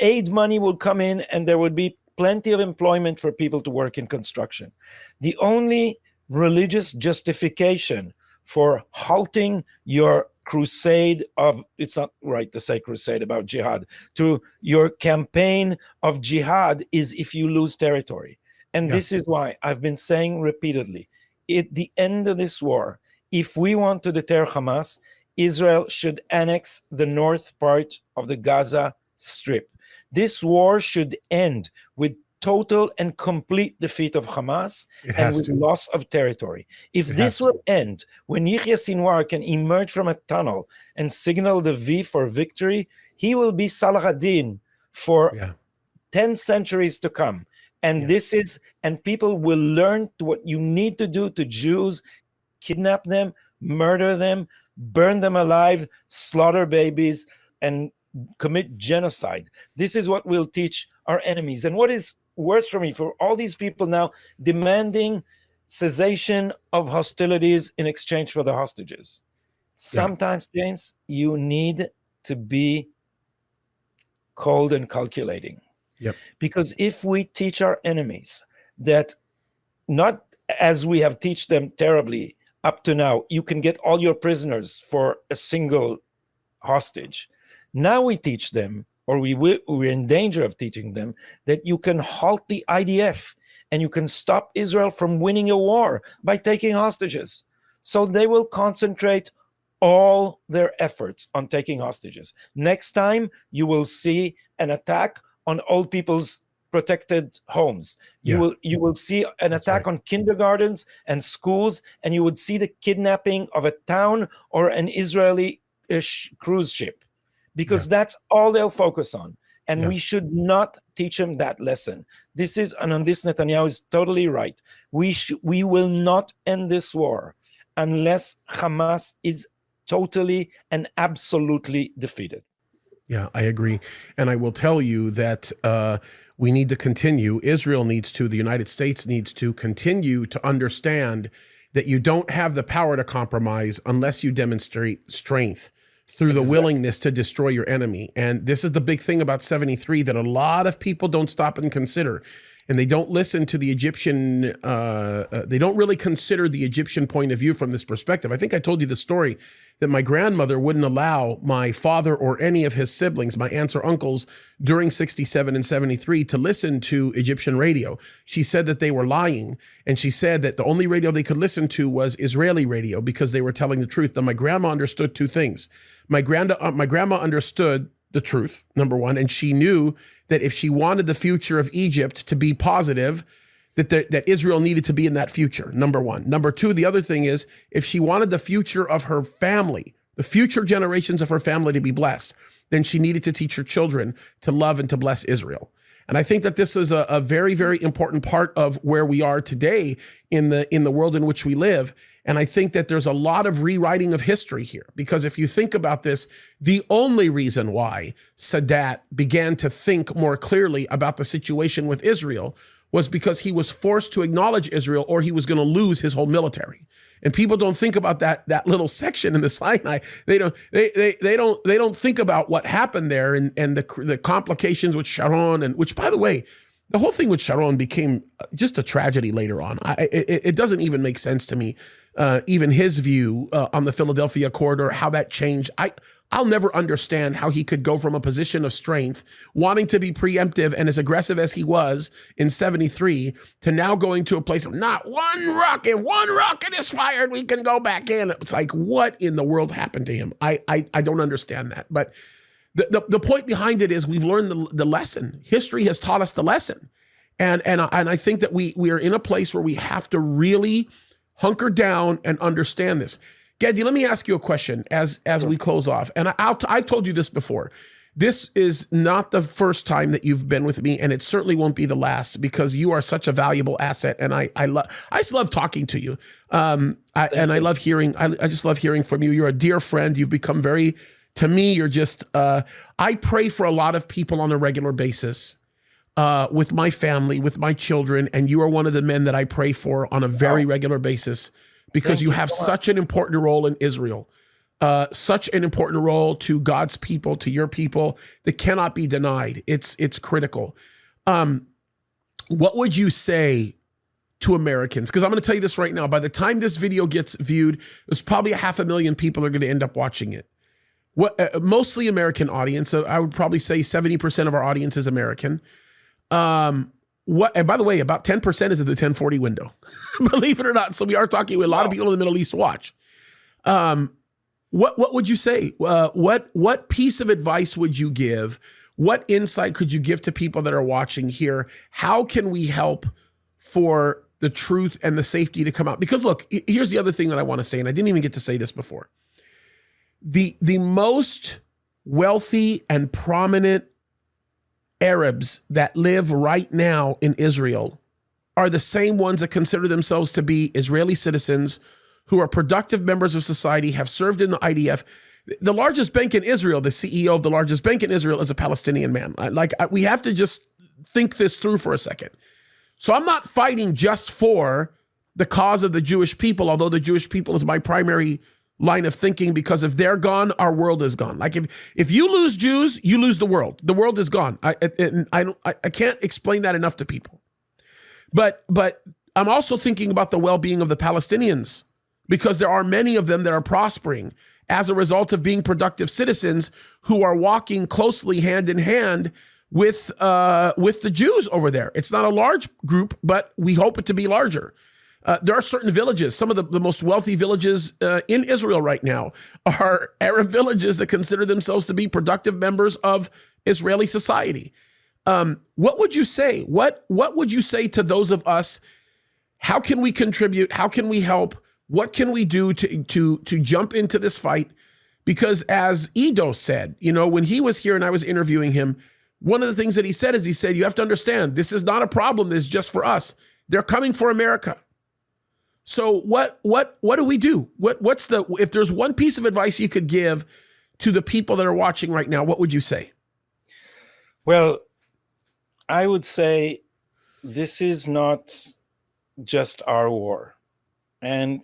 aid money will come in, and there would be plenty of employment for people to work in construction. The only religious justification for halting your crusade of, it's not right to say crusade about jihad, to your campaign of jihad is if you lose territory. And this is why I've been saying repeatedly, at the end of this war, if we want to deter Hamas, Israel should annex the north part of the Gaza Strip. This war should end with total and complete defeat of Hamas and with loss of territory. If this will end when Yahya Sinwar can emerge from a tunnel and signal the V for victory, he will be Salah ad-Din for 10 centuries to come. And and people will learn what you need to do to Jews: kidnap them, murder them, burn them alive, slaughter babies, and commit genocide. This is what we'll teach our enemies. And what is worse for me, for all these people now demanding cessation of hostilities in exchange for the hostages. Sometimes, James, you need to be cold and calculating. Because if we teach our enemies that, not as we have taught them terribly up to now, you can get all your prisoners for a single hostage. Now we teach them, or we're in danger of teaching them, that you can halt the IDF and you can stop Israel from winning a war by taking hostages. So they will concentrate all their efforts on taking hostages. Next time you will see an attack on old people's protected homes. You will see an attack on kindergartens and schools, and you would see the kidnapping of a town or an Israeli cruise ship, because that's all they'll focus on. And we should not teach them that lesson. And on this, Netanyahu is totally right. We will not end this war unless Hamas is totally and absolutely defeated. Yeah, I agree. And I will tell you that we need to continue, Israel needs to, the United States needs to continue to understand that you don't have the power to compromise unless you demonstrate strength through the willingness to destroy your enemy. And this is the big thing about 73 that a lot of people don't stop and consider. And they don't listen to the Egyptian, they don't really consider the Egyptian point of view from this perspective. I think I told you the story that my grandmother wouldn't allow my father or any of his siblings, my aunts or uncles, during 67 and 73 to listen to Egyptian radio. She said that they were lying. And she said that the only radio they could listen to was Israeli radio because they were telling the truth. Now, my grandma understood two things. My grandma understood the truth, number one, and she knew that if she wanted the future of Egypt to be positive, that Israel needed to be in that future, number one. Number two, the other thing is, if she wanted the future of her family, the future generations of her family to be blessed, then she needed to teach her children to love and to bless Israel. And I think that this is a very, very important part of where we are today in the world in which we live. And I think that there's a lot of rewriting of history here, because if you think about this, the only reason why Sadat began to think more clearly about the situation with Israel was because he was forced to acknowledge Israel, or he was going to lose his whole military. And people don't think about that little section in the Sinai. They don't think about what happened there and the complications with Sharon, and which, by the way, the whole thing with Sharon became just a tragedy later on. It doesn't even make sense to me. Even his view on the Philadelphia corridor, how that changed. I'll never understand how he could go from a position of strength, wanting to be preemptive and as aggressive as he was in 73, to now going to a place of not one rocket is fired, we can go back in. It's like, what in the world happened to him? I don't understand that. But the point behind it is, we've learned the lesson. History has taught us the lesson. And I think that we are in a place where we have to really hunker down and understand this. Gadi, let me ask you a question as we close off. And I've told you this before. This is not the first time that you've been with me, and it certainly won't be the last, because you are such a valuable asset. And I just love talking to you. I love hearing. I just love hearing from you. You're a dear friend. You've become to me, you're just. I pray for a lot of people on a regular basis. With my family, with my children, and you are one of the men that I pray for on a very regular basis, because you have such an important role in Israel, such an important role to God's people, to your people, that cannot be denied. It's critical. What would you say to Americans? Because I'm going to tell you this right now. By the time this video gets viewed, there's probably 500,000 people are going to end up watching it. Mostly American audience. So I would probably say 70% of our audience is American. And by the way, about 10% is in the 1040 window, believe it or not. So we are talking with a lot of people in the Middle East watch. What would you say? What piece of advice would you give? What insight could you give to people that are watching here? How can we help for the truth and the safety to come out? Because look, here's the other thing that I want to say, and I didn't even get to say this before. The most wealthy and prominent Arabs that live right now in Israel are the same ones that consider themselves to be Israeli citizens, who are productive members of society, have served in the IDF. The largest bank in Israel, the CEO of the largest bank in Israel, is a Palestinian man. We have to just think this through for a second. So I'm not fighting just for the cause of the Jewish people, although the Jewish people is my primary line of thinking, because if they're gone, our world is gone. Like if you lose Jews, you lose the world. The world is gone. I can't explain that enough to people. But I'm also thinking about the well-being of the Palestinians, because there are many of them that are prospering as a result of being productive citizens who are walking closely hand in hand with the Jews over there. It's not a large group, but we hope it to be larger. There are certain villages, some of the most wealthy villages in Israel right now are Arab villages that consider themselves to be productive members of Israeli society. What would you say? What would you say to those of us? How can we contribute? How can we help? What can we do to jump into this fight? Because as Ido said, when he was here and I was interviewing him, one of the things that he said is, you have to understand, this is not a problem that's just for us. They're coming for America. So what do we do? If there's one piece of advice you could give to the people that are watching right now, what would you say? Well, I would say this is not just our war. And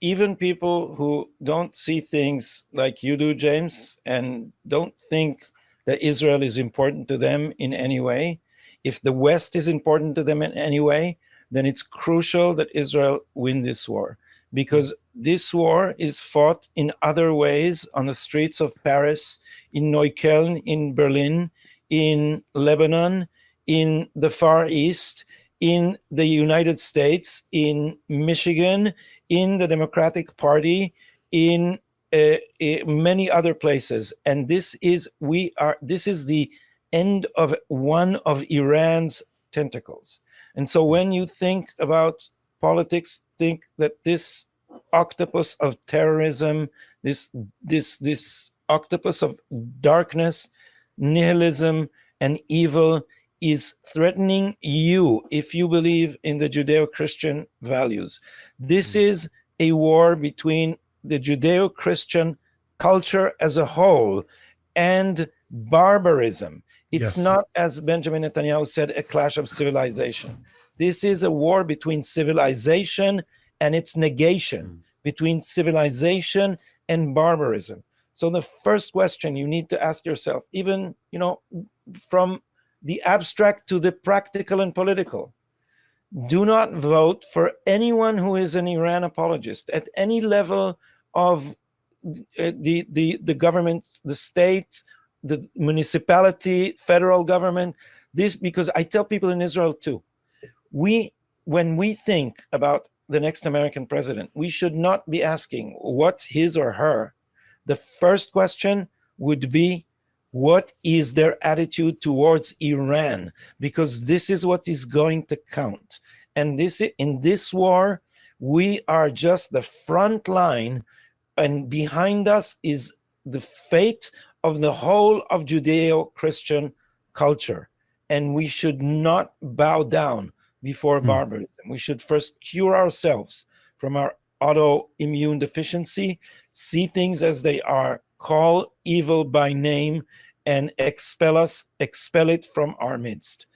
even people who don't see things like you do, James, and don't think that Israel is important to them in any way, if the West is important to them in any way, then it's crucial that Israel win this war, because this war is fought in other ways on the streets of Paris, in Neukölln, in Berlin, in Lebanon, in the Far East, in the United States, in Michigan, in the Democratic Party, in many other places. And this is the end of one of Iran's tentacles. And so when you think about politics, think that this octopus of terrorism, this octopus of darkness, nihilism, and evil is threatening you if you believe in the Judeo-Christian values. This is a war between the Judeo-Christian culture as a whole and barbarism. It's not, as Benjamin Netanyahu said, a clash of civilization. This is a war between civilization and its negation, between civilization and barbarism. So the first question you need to ask yourself, even, from the abstract to the practical and political, do not vote for anyone who is an Iran apologist at any level of the government, the state, the municipality, federal government. This, because I tell people in Israel too, when we think about the next American president, we should not be asking what his or her. The first question would be, what is their attitude towards Iran? Because this is what is going to count. And in this war, we are just the front line, and behind us is the fate of the whole of Judeo-Christian culture. And we should not bow down before barbarism. We should first cure ourselves from our autoimmune deficiency, see things as they are, call evil by name, and expel it from our midst.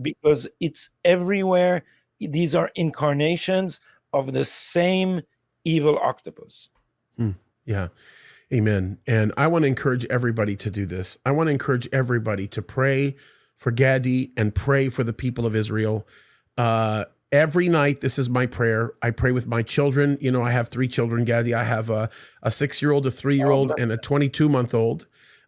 Because it's everywhere. These are incarnations of the same evil octopus. Yeah. Amen. And I want to encourage everybody to do this. I want to encourage everybody to pray for Gadi and pray for the people of Israel. Every night, this is my prayer. I pray with my children. I have 3 children, Gadi. I have a 6-year-old, a 3-year-old, and a 22-month-old.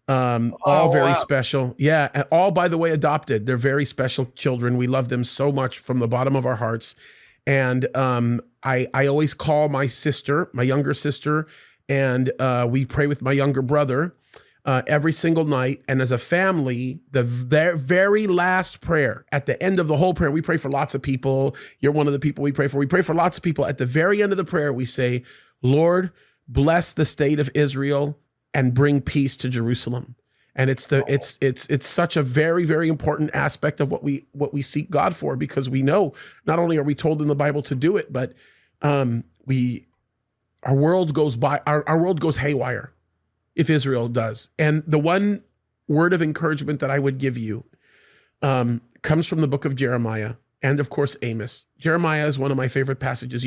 All very special. Yeah. And all, by the way, adopted. They're very special children. We love them so much from the bottom of our hearts. And I always call my sister, my younger sister, and we pray with my younger brother every single night. And as a family, their very last prayer, at the end of the whole prayer, we pray for lots of people. You're one of the people we pray for. We pray for lots of people. At the very end of the prayer, we say, Lord, bless the state of Israel and bring peace to Jerusalem. And it's such a very, very important aspect of what we seek God for, because we know not only are we told in the Bible to do it, but our world goes haywire if Israel does. And the one word of encouragement that I would give you comes from the book of Jeremiah and, of course, Amos. Jeremiah is one of my favorite passages.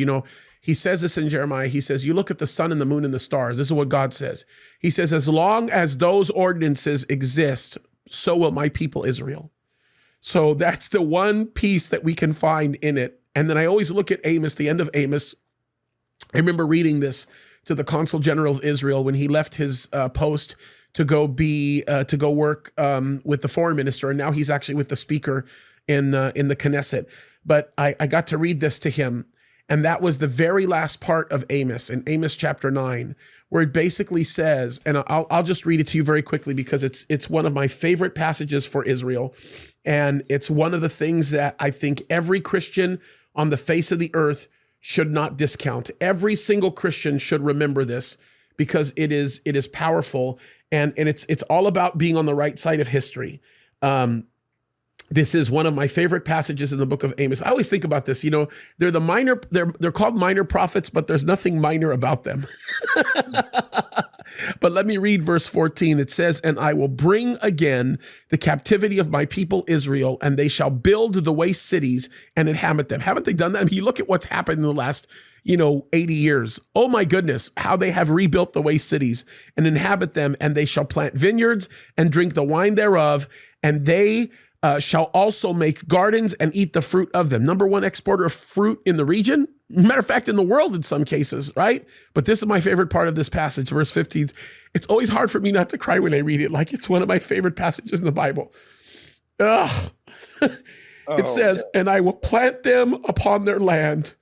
He says this in Jeremiah. He says, you look at the sun and the moon and the stars. This is what God says. He says, as long as those ordinances exist, so will my people Israel. So that's the one piece that we can find in it. And then I always look at Amos, the end of Amos. I remember reading this to the consul general of Israel when he left his post to go work with the foreign minister, and now he's actually with the speaker in the Knesset. But I got to read this to him, and that was the very last part of Amos, in Amos chapter 9, where it basically says, and I'll just read it to you very quickly because it's one of my favorite passages for Israel, and it's one of the things that I think every Christian on the face of the earth should not discount. Every single Christian should remember this because it is powerful, and it's all about being on the right side of history. This is one of my favorite passages in the book of Amos. I always think about this. They're called minor prophets, but there's nothing minor about them. But let me read verse 14. It says, and I will bring again the captivity of my people Israel, and they shall build the waste cities and inhabit them. Haven't they done that? I mean, you look at what's happened in the last 80 years. Oh my goodness, how they have rebuilt the waste cities and inhabit them, and they shall plant vineyards and drink the wine thereof, and they shall also make gardens and eat the fruit of them. Number one exporter of fruit in the region. Matter of fact, in the world in some cases, right? But this is my favorite part of this passage, verse 15. It's always hard for me not to cry when I read it. Like it's one of my favorite passages in the Bible. Ugh. It says, and I will plant them upon their land,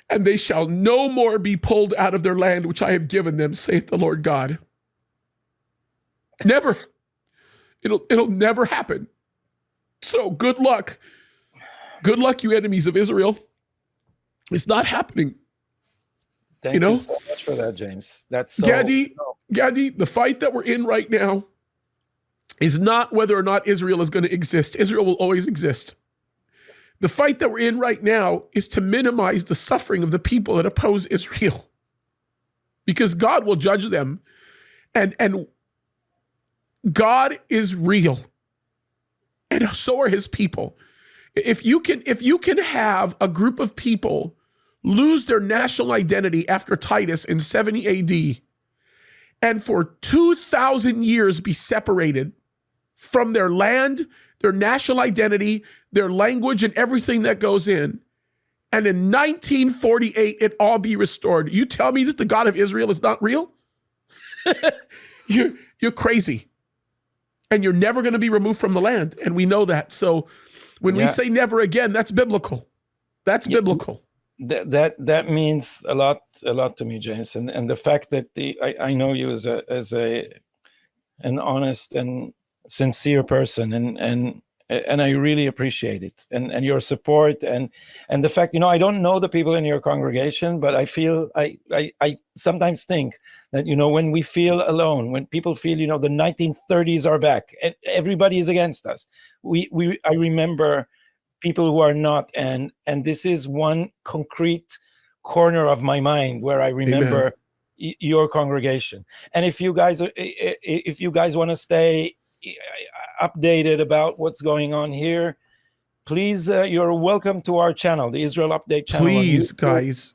and they shall no more be pulled out of their land, which I have given them, saith the Lord God. Never. It'll never happen. So good luck Good luck, you enemies of Israel. It's not happening. Thank you so much for that, James. That's so... Gadi, the fight that we're in right now is not whether or not Israel is going to exist. Israel will always exist. The fight that we're in right now is to minimize the suffering of the people that oppose Israel, because God will judge them, and God is real, and so are his people. If you can have a group of people lose their national identity after Titus in 70 AD, and for 2,000 years be separated from their land, their national identity, their language, and everything that goes in, and in 1948 it all be restored, you tell me that the God of Israel is not real? You're crazy. And you're never going to be removed from the land, and we know that. So when we say never again, that's biblical. That's biblical. That means a lot to me, James, and the fact that I know you as an honest and sincere person, and I really appreciate it, and your support, and the fact, I don't know the people in your congregation, but I feel I sometimes think that when we feel alone, when people feel the 1930s are back and everybody is against us, I remember people who are not, and this is one concrete corner of my mind where I remember your congregation. And if you guys want to stay updated about what's going on here, please, you're welcome to our channel, the Israel Update channel. Please, guys.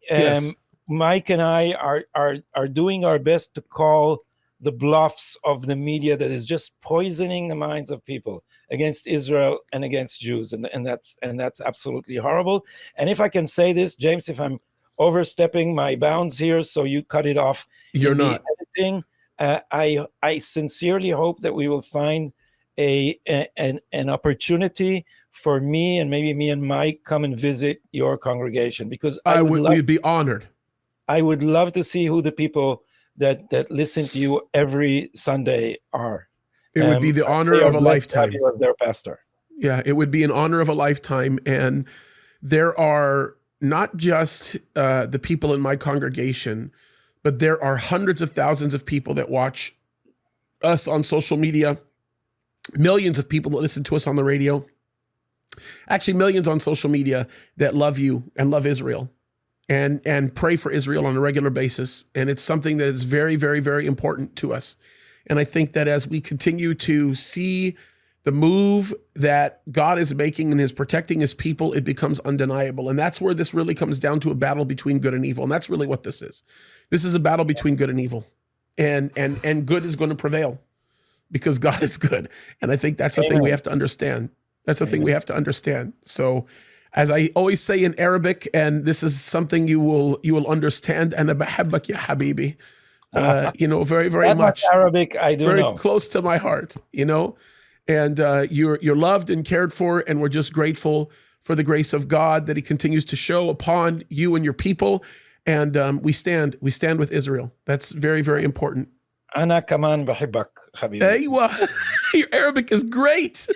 Yes. Mike and I are doing our best to call the bluffs of the media that is just poisoning the minds of people against Israel and against Jews, and that's absolutely horrible. And if I can say this, James, if I'm overstepping my bounds here, so you cut it off. You're not. Editing. I sincerely hope that we will find an opportunity for me, and maybe me and Mike, come and visit your congregation, because we'd be honored. I would love to see who the people that listen to you every Sunday are. It would be the honor of a lifetime. You as their pastor. Yeah, it would be an honor of a lifetime. And there are not just the people in my congregation, but there are hundreds of thousands of people that watch us on social media, millions of people that listen to us on the radio, actually millions on social media that love you and love Israel and pray for Israel on a regular basis. And it's something that is very, very, very important to us. And I think that as we continue to see the move that God is making and is protecting his people, it becomes undeniable. And that's where this really comes down to a battle between good and evil. And that's really what this is. This is a battle between good and evil. And good is going to prevail because God is good. And I think that's the thing we have to understand. That's the thing we have to understand. So as I always say in Arabic, and this is something you will understand, and bahabbak ya habibi. Very, very much Arabic, I do very know. Close to my heart, and you're loved and cared for, and we're just grateful for the grace of God that he continues to show upon you and your people. And we stand with Israel. That's very, very important. Ana kaman bahibbak, habibi. Aywa. Your Arabic is great.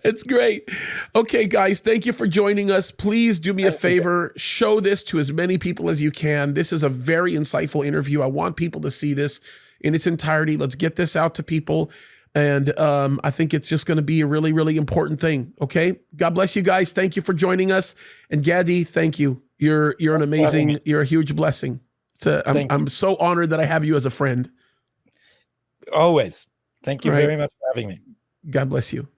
It's great. Okay, guys, thank you for joining us. Please do me a favor. Show this to as many people as you can. This is a very insightful interview. I want people to see this in its entirety. Let's get this out to people. And I think it's just going to be a really, really important thing. Okay. God bless you guys. Thank you for joining us. And Gadi, thank you. You're an amazing, you're a huge blessing. I'm so honored that I have you as a friend. Always. Thank you very much for having me. God bless you.